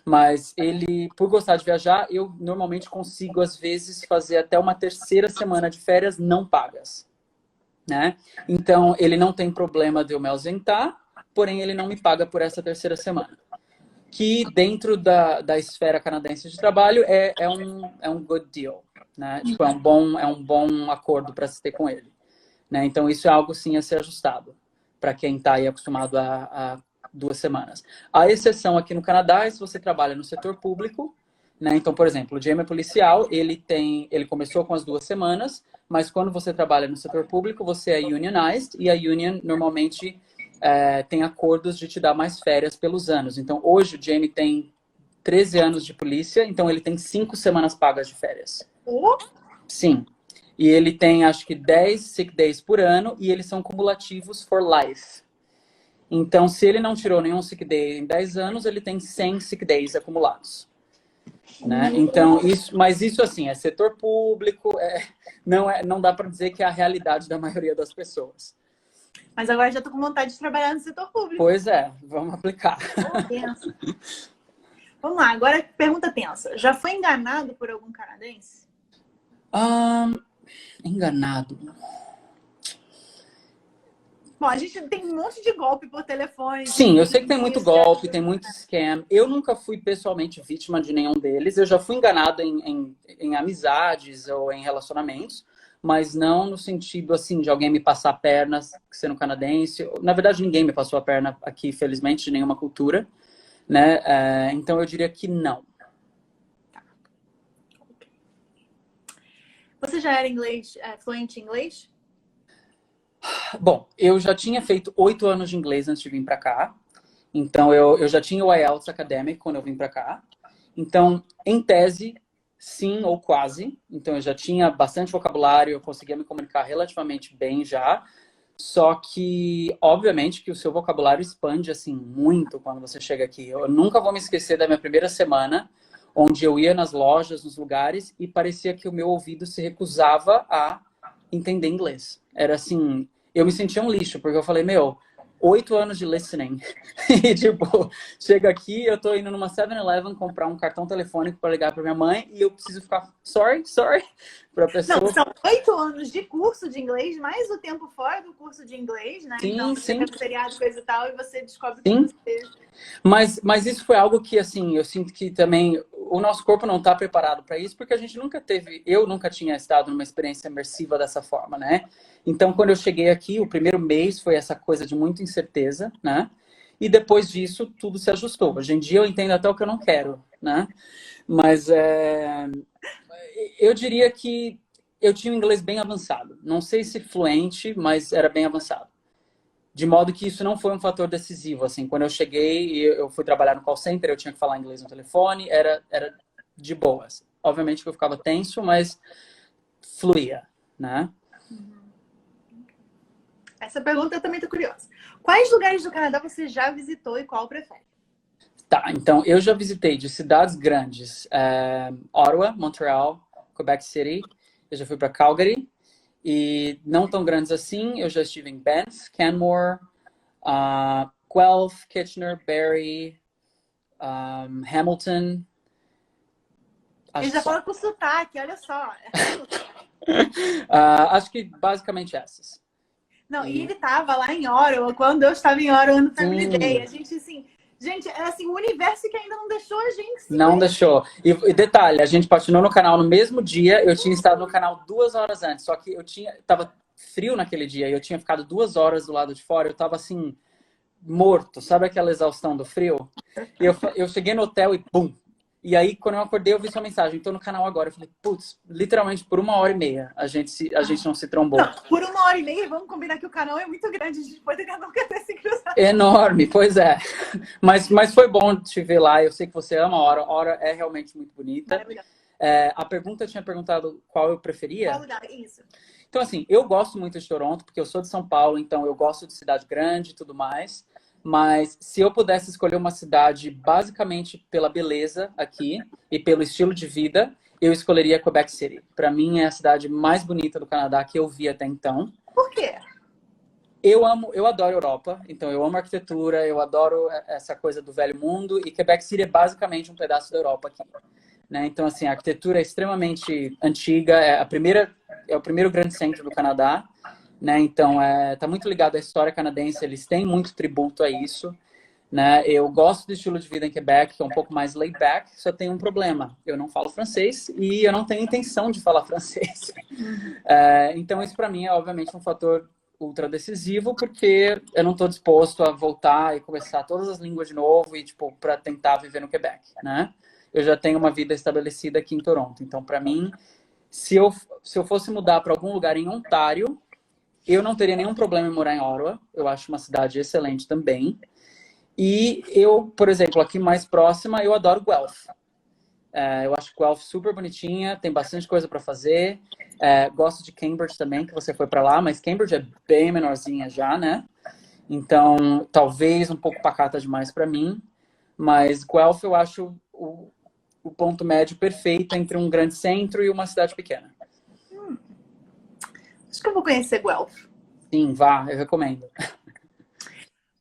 Mas ele, por gostar de viajar, eu normalmente consigo, às vezes, fazer até uma 3ª semana de férias não pagas. Né? Então, ele não tem problema de eu me ausentar, porém ele não me paga por essa 3ª semana. Que dentro da esfera canadense de trabalho é um good deal. Né? Tipo, é um bom acordo para se ter com ele. Né? Então, isso é algo sim a ser ajustado para quem está aí acostumado a 2 semanas. A exceção aqui no Canadá é se você trabalha no setor público. Né? Então, por exemplo, o Jamie é policial, ele começou com as 2 semanas, mas quando você trabalha no setor público, você é unionized, e a union normalmente tem acordos de te dar mais férias pelos anos. Então, hoje o Jamie tem 13 anos de polícia, então ele tem 5 semanas pagas de férias. Sim. E ele tem, acho que, 10 sick days por ano, e eles são cumulativos for life. Então, se ele não tirou nenhum sick day em 10 anos, ele tem 100 sick days acumulados. Né? Então, mas isso assim, é setor público, não dá para dizer que é a realidade da maioria das pessoas. Mas agora já tô com vontade de trabalhar no setor público. Pois é, vamos aplicar. Tenso. Vamos lá, agora pergunta tensa. Já foi enganado por algum canadense? Enganado. Bom, a gente tem um monte de golpe por telefone. Sim, eu sei que tem muito golpe, tem muito scam. Eu nunca fui pessoalmente vítima de nenhum deles. Eu já fui enganado em amizades ou em relacionamentos, mas não no sentido, assim, de alguém me passar a perna sendo canadense. Na verdade, ninguém me passou a perna aqui, felizmente, de nenhuma cultura, né? Então, eu diria que não. Você já era fluente em inglês? Bom, eu já tinha feito 8 anos de inglês antes de vir para cá. Então, eu já tinha o IELTS Academic quando eu vim para cá. Então, em tese, sim ou quase. Então, eu já tinha bastante vocabulário, eu conseguia me comunicar relativamente bem já. Só que, obviamente, que o seu vocabulário expande, assim, muito quando você chega aqui. Eu nunca vou me esquecer da minha primeira semana, onde eu ia nas lojas, nos lugares, e parecia que o meu ouvido se recusava a entender inglês. Era assim, eu me sentia um lixo, porque eu falei, 8 anos de listening. E, tipo, chega aqui, eu tô indo numa 7-Eleven comprar um cartão telefônico para ligar para minha mãe e eu preciso ficar, sorry, pra pessoa. Não, são 8 anos de curso de inglês, mais o tempo fora do curso de inglês, né? Sim, então, sim. chega no feriado, coisa e tal, e você descobre Sim. que você... Mas isso foi algo que, assim, eu sinto que também o nosso corpo não está preparado para isso, porque a gente eu nunca tinha estado numa experiência imersiva dessa forma, né? Então, quando eu cheguei aqui, o primeiro mês foi essa coisa de muita incerteza, né? E depois disso, tudo se ajustou. Hoje em dia, eu entendo até o que eu não quero, né? Mas eu diria que eu tinha um inglês bem avançado. Não sei se fluente, mas era bem avançado. De modo que isso não foi um fator decisivo, assim. Quando eu cheguei e eu fui trabalhar no call center, eu tinha que falar inglês no telefone, era de boas. Obviamente que eu ficava tenso, mas fluía, né? Essa pergunta eu também tô curiosa. Quais lugares do Canadá você já visitou e qual prefere? Tá, então eu já visitei de cidades grandes, Ottawa, Montreal, Quebec City, eu já fui para Calgary, e não tão grandes assim, eu já estive em Banff, Canmore, Guelph, Kitchener, Barrie, Hamilton. Ele já fala com sotaque, olha só. Acho que basicamente essas. Não, e ele tava lá em Ottawa, quando eu estava em Ottawa no Family Day. A gente, assim... Gente, é assim, o universo que ainda não deixou a gente se Não ver. deixou. E detalhe, a gente patinou no canal no mesmo dia, eu tinha estado no canal 2 horas antes, só que tava frio naquele dia, e eu tinha ficado 2 horas do lado de fora, eu tava assim, morto, sabe aquela exaustão do frio? E eu cheguei no hotel e pum! E aí, quando eu acordei, eu vi sua mensagem, tô no canal agora. Eu falei, putz, literalmente por 1h30 a gente não se trombou. Não, por 1h30, vamos combinar que o canal é muito grande, a gente pode nunca ter se cruzado. Enorme, pois é. Mas foi bom te ver lá, eu sei que você ama a Ottawa. A Ottawa é realmente muito bonita. A pergunta tinha perguntado qual eu preferia. Qual lugar? Isso. Então, assim, eu gosto muito de Toronto, porque eu sou de São Paulo, então eu gosto de cidade grande e tudo mais. Mas se eu pudesse escolher uma cidade basicamente pela beleza aqui e pelo estilo de vida, eu escolheria Quebec City. Para mim é a cidade mais bonita do Canadá que eu vi até então. Por quê? Eu adoro Europa, então eu amo arquitetura, eu adoro essa coisa do velho mundo, e Quebec City é basicamente um pedaço da Europa aqui, né? Então, assim, a arquitetura é extremamente antiga, é o primeiro grande centro do Canadá, né? Então, tá muito ligado à história canadense, eles têm muito tributo a isso, né? Eu gosto do estilo de vida em Quebec, que é um pouco mais laid back, só tem um problema, eu não falo francês e eu não tenho intenção de falar francês. Então, isso para mim é, obviamente, um fator ultra decisivo, porque eu não estou disposto a voltar e começar todas as línguas de novo e, tipo, para tentar viver no Quebec, né? Eu já tenho uma vida estabelecida aqui em Toronto. Então, para mim, se eu fosse mudar para algum lugar em Ontário, eu não teria nenhum problema em morar em Ottawa. Eu acho uma cidade excelente também. E eu, por exemplo, aqui mais próxima, eu adoro Guelph. Eu acho Guelph super bonitinha, tem bastante coisa para fazer. Gosto de Cambridge também, que você foi para lá, mas Cambridge é bem menorzinha já, né? Então, talvez um pouco pacata demais para mim, mas Guelph eu acho o ponto médio perfeito entre um grande centro e uma cidade pequena. Acho que eu vou conhecer Guelph. Sim, vá, eu recomendo.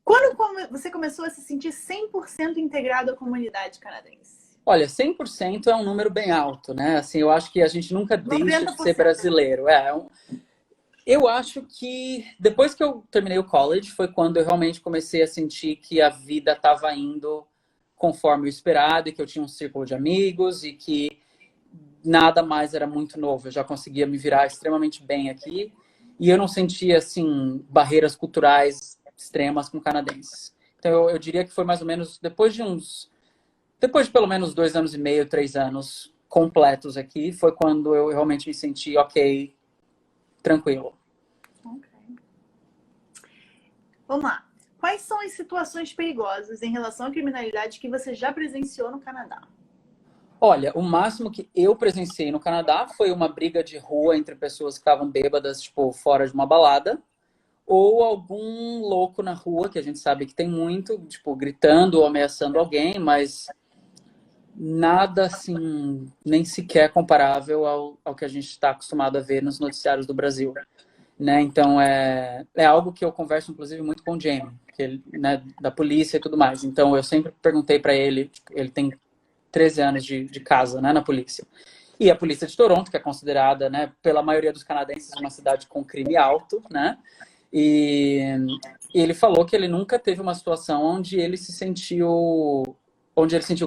Quando você começou a se sentir 100% integrado à comunidade canadense? Olha, 100% é um número bem alto, né? Assim, eu acho que a gente nunca deixa de ser 90%. brasileiro. Eu acho que depois que eu terminei o college foi quando eu realmente comecei a sentir que a vida estava indo conforme o esperado e que eu tinha um círculo de amigos e que nada mais era muito novo. Eu já conseguia me virar extremamente bem aqui e eu não sentia, assim, barreiras culturais extremas com canadenses. Então, eu diria que foi mais ou menos depois de pelo menos 2 anos e meio, 3 anos completos aqui, foi quando eu realmente me senti ok, tranquilo. Okay. Vamos lá. Quais são as situações perigosas em relação à criminalidade que você já presenciou no Canadá? Olha, o máximo que eu presenciei no Canadá foi uma briga de rua entre pessoas que estavam bêbadas, tipo, fora de uma balada, ou algum louco na rua, que a gente sabe que tem muito, tipo, gritando ou ameaçando alguém, mas nada assim, nem sequer comparável ao que a gente está acostumado a ver nos noticiários do Brasil. Né? Então, é algo que eu converso, inclusive, muito com o Jamie, que ele, né, da polícia e tudo mais. Então, eu sempre perguntei para ele, tipo, ele tem 13 anos de casa, né, na polícia. E a polícia de Toronto, que é considerada, né, pela maioria dos canadenses, uma cidade com crime alto, né? E ele falou que ele nunca teve uma situação onde ele sentiu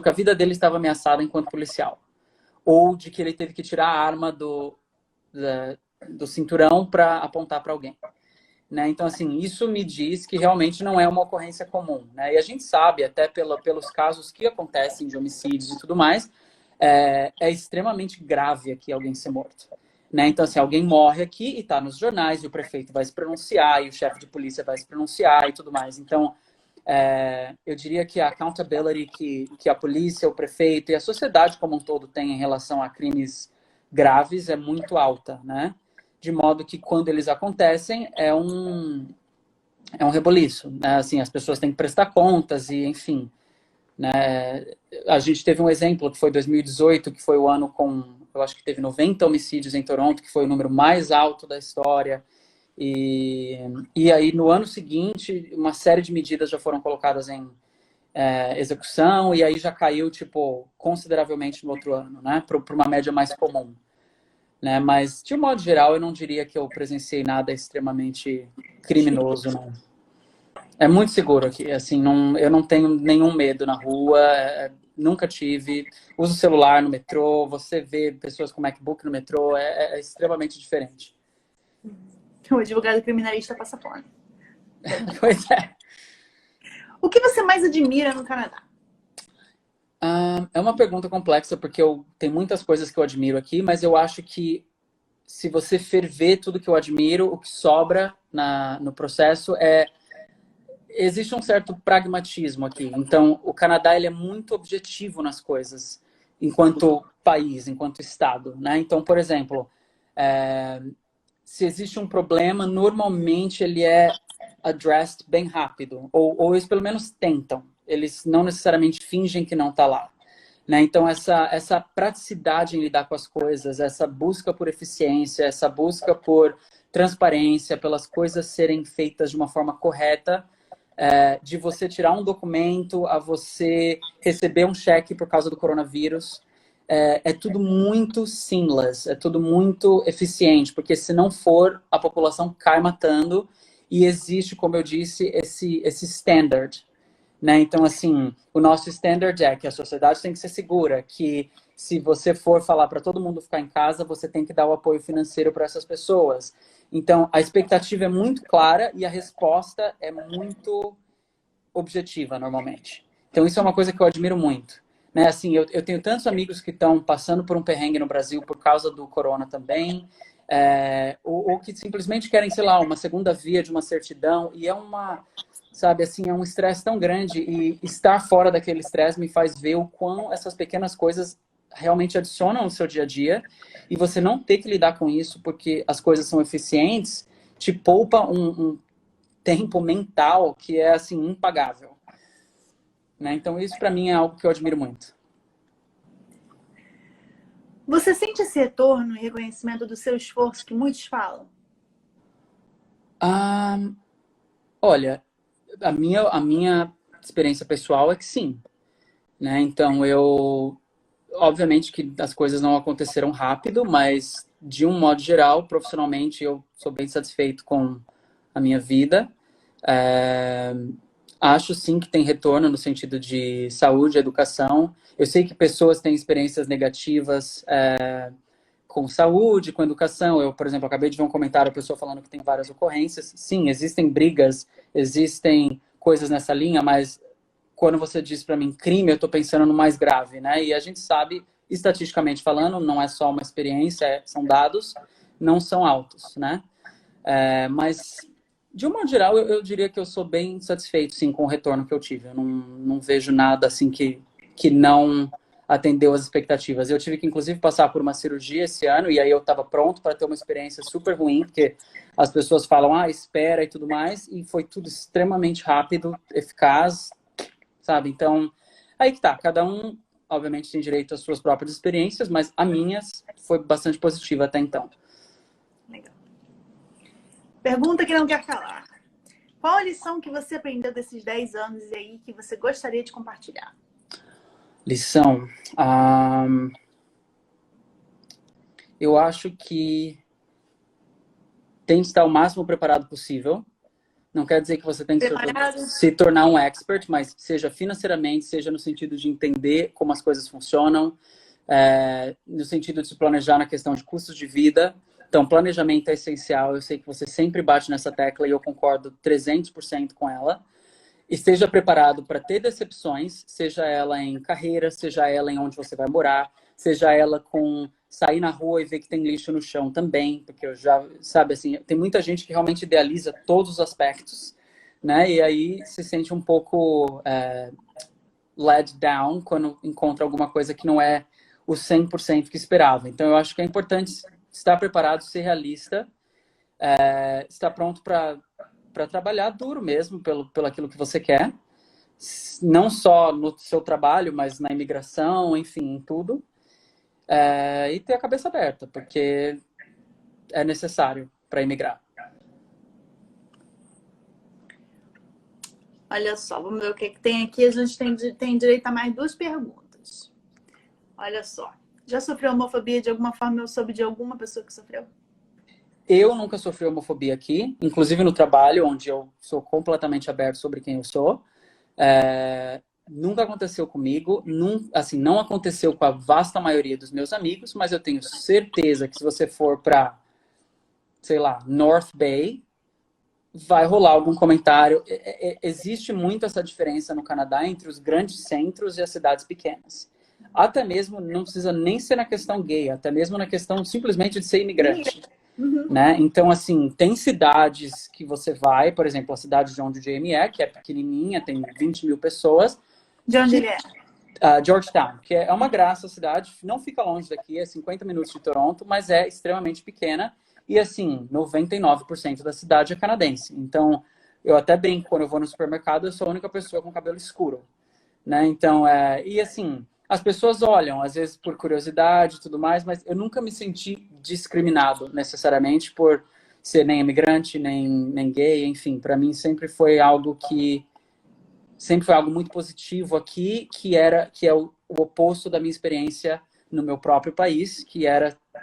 que a vida dele estava ameaçada enquanto policial, ou de que ele teve que tirar a arma do cinturão para apontar para alguém. Né? Então, assim, isso me diz que realmente não é uma ocorrência comum. Né? E a gente sabe, até pelos casos que acontecem de homicídios e tudo mais, é extremamente grave aqui alguém ser morto. Né? Então, assim, alguém morre aqui e está nos jornais, e o prefeito vai se pronunciar, e o chefe de polícia vai se pronunciar e tudo mais. Então, eu diria que a accountability que a polícia, o prefeito e a sociedade como um todo tem em relação a crimes graves é muito alta, né? De modo que quando eles acontecem é um reboliço, né? Assim, as pessoas têm que prestar contas e, enfim, né? A gente teve um exemplo que foi 2018, que foi o ano com, eu acho que teve 90 homicídios em Toronto, que foi o número mais alto da história. E aí, no ano seguinte, uma série de medidas já foram colocadas em execução, e aí já caiu, tipo, consideravelmente no outro ano, né? Para uma média mais comum. Né? Mas, de um modo geral, eu não diria que eu presenciei nada extremamente criminoso, não. É muito seguro aqui, assim, não, eu não tenho nenhum medo na rua, nunca tive. Uso celular no metrô, você vê pessoas com MacBook no metrô, é extremamente diferente. O advogado criminalista passa fome. Pois é. O que você mais admira no Canadá? É uma pergunta complexa, porque tem muitas coisas que eu admiro aqui, mas eu acho que se você ferver tudo que eu admiro, o que sobra no processo existe um certo pragmatismo aqui. Então, o Canadá ele é muito objetivo nas coisas, enquanto país, enquanto Estado. Né? Então, por exemplo, se existe um problema, normalmente ele é addressed bem rápido, ou eles pelo menos tentam. Eles não necessariamente fingem que não está lá. Né? Então, essa praticidade em lidar com as coisas, essa busca por eficiência, essa busca por transparência, pelas coisas serem feitas de uma forma correta, de você tirar um documento a você receber um cheque por causa do coronavírus, é tudo muito seamless, é tudo muito eficiente, porque se não for, a população cai matando e existe, como eu disse, esse standard. Né? Então, assim, o nosso standard é que a sociedade tem que ser segura, que se você for falar para todo mundo ficar em casa, você tem que dar o apoio financeiro para essas pessoas. Então, a expectativa é muito clara e a resposta é muito objetiva, normalmente. Então, isso é uma coisa que eu admiro muito. Né? Assim, eu tenho tantos amigos que estão passando por um perrengue no Brasil por causa do corona também, ou que simplesmente querem, sei lá, uma segunda via de uma certidão, e sabe, assim, é um estresse tão grande, e estar fora daquele estresse me faz ver o quão essas pequenas coisas realmente adicionam no seu dia a dia, e você não ter que lidar com isso porque as coisas são eficientes, te poupa tempo mental que é, assim, impagável. Né? Então, isso para mim é algo que eu admiro muito. Você sente esse retorno e reconhecimento do seu esforço que muitos falam? Olha, a minha experiência pessoal é que sim. Né? Então, obviamente que as coisas não aconteceram rápido, mas de um modo geral, profissionalmente, eu sou bem satisfeito com a minha vida. Acho sim que tem retorno no sentido de saúde, educação. Eu sei que pessoas têm experiências negativas com saúde, com educação. Eu, por exemplo, acabei de ver um comentário, a pessoa falando que tem várias ocorrências. Sim, existem brigas, existem coisas nessa linha, mas quando você diz para mim crime, eu estou pensando no mais grave, né? E a gente sabe, estatisticamente falando, não é só uma experiência, são dados, não são altos, né? Mas, de um modo geral, eu diria que eu sou bem satisfeito, sim, com o retorno que eu tive. Eu não vejo nada, assim, que não atendeu as expectativas. Eu tive que, inclusive, passar por uma cirurgia esse ano, e aí eu estava pronto para ter uma experiência super ruim, porque as pessoas falam, espera e tudo mais, e foi tudo extremamente rápido, eficaz, sabe? Então, aí que tá. Cada um, obviamente, tem direito às suas próprias experiências, mas a minha foi bastante positiva até então. Legal. Pergunta que não quer calar. Qual a lição que você aprendeu desses 10 anos e aí que você gostaria de compartilhar? Lição. Eu acho que tem que estar o máximo preparado possível. Não quer dizer que você tem que se tornar um expert, mas seja financeiramente, seja no sentido de entender como as coisas funcionam, no sentido de se planejar na questão de custos de vida. Então, planejamento é essencial. Eu sei que você sempre bate nessa tecla e eu concordo 300% com ela. E esteja preparado para ter decepções, seja ela em carreira, seja ela em onde você vai morar, seja ela com sair na rua e ver que tem lixo no chão também, porque eu já, sabe, assim, tem muita gente que realmente idealiza todos os aspectos, né? E aí se sente um pouco let down quando encontra alguma coisa que não é o 100% que esperava. Então eu acho que é importante estar preparado, ser realista, estar pronto para trabalhar duro mesmo pelo aquilo que você quer, não só no seu trabalho, mas na imigração, enfim, em tudo. E ter a cabeça aberta, porque é necessário para imigrar. Olha só, vamos ver o que tem aqui. A gente tem direito a mais 2 perguntas. Olha só. Já sofreu homofobia de alguma forma? Eu soube de alguma pessoa que sofreu? Eu nunca sofri homofobia aqui, inclusive no trabalho, onde eu sou completamente aberto sobre quem eu sou. Nunca aconteceu comigo, não aconteceu com a vasta maioria dos meus amigos, mas eu tenho certeza que se você for para, sei lá, North Bay, vai rolar algum comentário. Existe muito essa diferença no Canadá entre os grandes centros e as cidades pequenas. Até mesmo, não precisa nem ser na questão gay, até mesmo na questão simplesmente de ser imigrante. Né? Então, assim, tem cidades que você vai, por exemplo, a cidade de onde o Jamie é, que é pequenininha, tem 20 mil pessoas. De onde ele é? Georgetown, que é uma graça a cidade, não fica longe daqui, é 50 minutos de Toronto, mas é extremamente pequena. E, assim, 99% da cidade é canadense. Então, eu até brinco, quando eu vou no supermercado, eu sou a única pessoa com cabelo escuro. Né? Então, e assim, as pessoas olham, às vezes por curiosidade e tudo mais, mas eu nunca me senti discriminado necessariamente por ser nem imigrante, nem gay, enfim. Para mim sempre foi algo muito positivo aqui, que é o oposto da minha experiência no meu próprio país,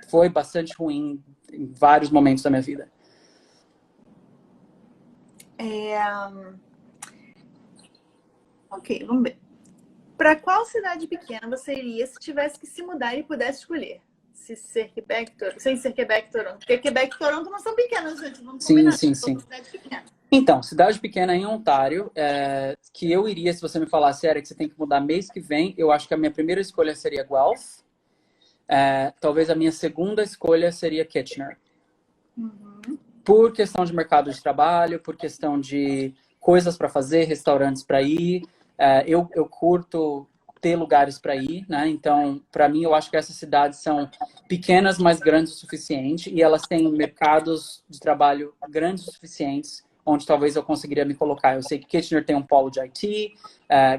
foi bastante ruim em vários momentos da minha vida. Ok, vamos ver. Para qual cidade pequena você iria se tivesse que se mudar e pudesse escolher? Sem ser Quebec, Toronto. Porque Quebec e Toronto não são pequenas, gente. Vamos combinar. Sim. Então, cidade pequena em Ontário, que eu iria, se você me falasse, Eric, que você tem que mudar mês que vem, eu acho que a minha primeira escolha seria Guelph. Talvez a minha segunda escolha seria Kitchener. Por questão de mercado de trabalho, por questão de coisas para fazer, restaurantes para ir. Eu curto ter lugares para ir, né? Então, para mim, eu acho que essas cidades são pequenas, mas grandes o suficiente, e elas têm mercados de trabalho grandes o suficientes onde talvez eu conseguiria me colocar. Eu sei que Kitchener tem um polo de IT,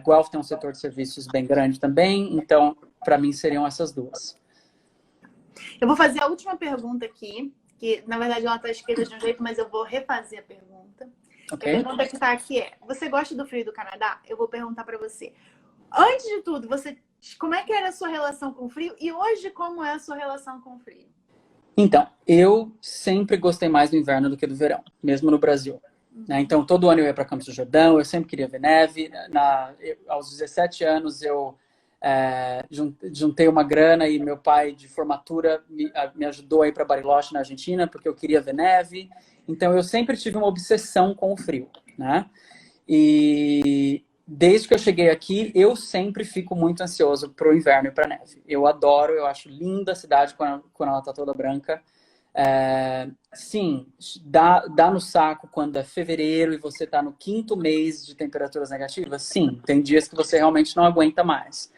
Guelph tem um setor de serviços bem grande também, então, para mim, seriam essas duas. Eu vou fazer a última pergunta aqui, que na verdade ela está escrita de um jeito, mas eu vou refazer a pergunta. Okay. A pergunta que está aqui é: você gosta do frio do Canadá? Eu vou perguntar para você. Antes de tudo, como é que era a sua relação com o frio? E hoje, como é a sua relação com o frio? Então, eu sempre gostei mais do inverno do que do verão, mesmo no Brasil. Né? Então, todo ano eu ia para Campos do Jordão, eu sempre queria ver neve. Aos 17 anos, eu juntei uma grana e meu pai, de formatura, me ajudou a ir para Bariloche, na Argentina, porque eu queria ver neve. Então, eu sempre tive uma obsessão com o frio, né? E desde que eu cheguei aqui, eu sempre fico muito ansioso para o inverno e para a neve. Eu adoro, eu acho linda a cidade quando ela está toda branca. Sim, dá no saco quando é fevereiro e você está no 5º mês de temperaturas negativas. Sim, tem dias que você realmente não aguenta mais.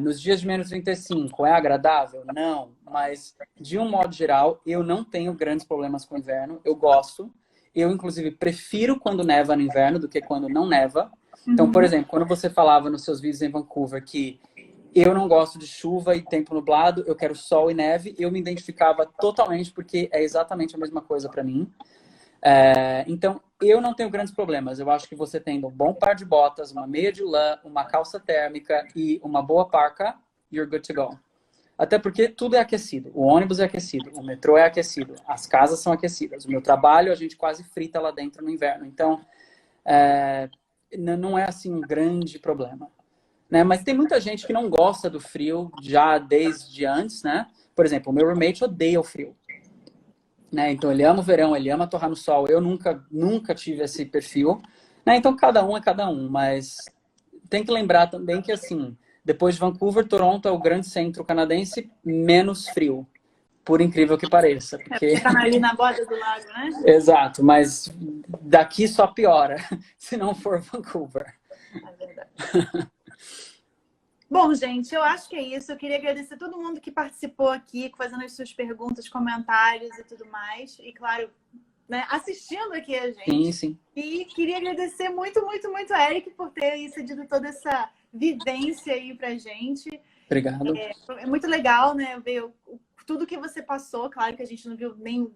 Nos dias de menos 35, é agradável? Não, mas de um modo geral, eu não tenho grandes problemas com o inverno, eu gosto. Eu, inclusive, prefiro quando neva no inverno do que quando não neva. Então, por exemplo, quando você falava nos seus vídeos em Vancouver que eu não gosto de chuva e tempo nublado, eu quero sol e neve, eu me identificava totalmente porque é exatamente a mesma coisa para mim. Então, eu não tenho grandes problemas. Eu acho que você tendo um bom par de botas, uma meia de lã, uma calça térmica e uma boa parka, you're good to go. Até porque tudo é aquecido. O ônibus é aquecido, o metrô é aquecido, as casas são aquecidas. O meu trabalho, a gente quase frita lá dentro no inverno. Então, não é assim um grande problema. Né? Mas tem muita gente que não gosta do frio já desde antes, né? Por exemplo, o meu roommate odeia o frio. Né? Então, ele ama o verão, ele ama torrar no sol. Eu nunca tive esse perfil. Né? Então, cada um é cada um. Mas tem que lembrar também que, assim, depois de Vancouver, Toronto é o grande centro canadense menos frio. Por incrível que pareça. Porque tá ali na borda do lago, né? Exato, mas daqui só piora, se não for Vancouver. É verdade. Bom, gente, eu acho que é isso. Eu queria agradecer a todo mundo que participou aqui, fazendo as suas perguntas, comentários e tudo mais. E, claro, né, assistindo aqui a gente. Sim, sim. E queria agradecer muito, muito, muito a Eric por ter cedido toda essa vivência aí pra gente. Obrigado. É muito legal, né, ver tudo que você passou. Claro que a gente não viu nem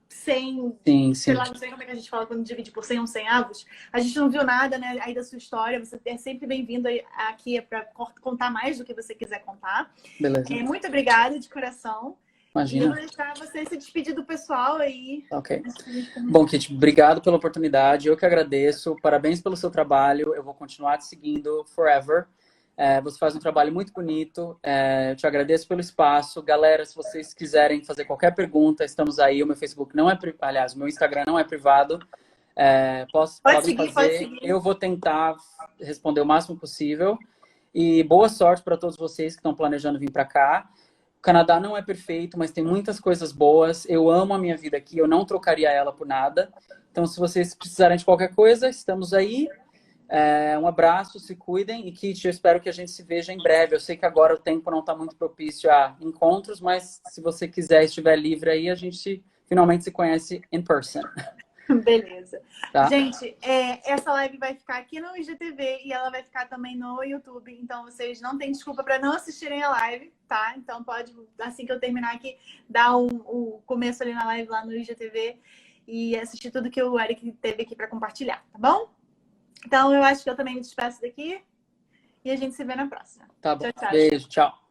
100, sim, sei lá, não sei como é que a gente fala quando divide por 100, 100 avos. A gente não viu nada, né, aí da sua história. Você é sempre bem-vindo aqui para contar mais do que você quiser contar. Beleza. Muito obrigada de coração. Imagina. E eu vou deixar você se despedir do pessoal aí. Ok. Bom, Kit, obrigado pela oportunidade. Eu que agradeço. Parabéns pelo seu trabalho. Eu vou continuar te seguindo forever. Você faz um trabalho muito bonito. Eu te agradeço pelo espaço. Galera, se vocês quiserem fazer qualquer pergunta, estamos aí. O meu Facebook não é... Aliás, o meu Instagram não é privado. Podem fazer. Pode seguir. Eu vou tentar responder o máximo possível. E boa sorte para todos vocês que estão planejando vir para cá. O Canadá não é perfeito, mas tem muitas coisas boas. Eu amo a minha vida aqui. Eu não trocaria ela por nada. Então, se vocês precisarem de qualquer coisa, estamos aí. Um abraço, se cuidem e Kit, eu espero que a gente se veja em breve. Eu sei que agora o tempo não está muito propício a encontros, mas se você quiser, estiver livre aí, a gente finalmente se conhece in person. Beleza. Tá? Gente, essa live vai ficar aqui no IGTV e ela vai ficar também no YouTube. Então, vocês não têm desculpa para não assistirem a live, tá? Então, pode, assim que eu terminar aqui, dar o começo ali na live lá no IGTV e assistir tudo que o Eric teve aqui para compartilhar, tá bom? Então, eu acho que eu também me despeço daqui e a gente se vê na próxima. Tá bom. Tchau, tchau. Beijo, tchau.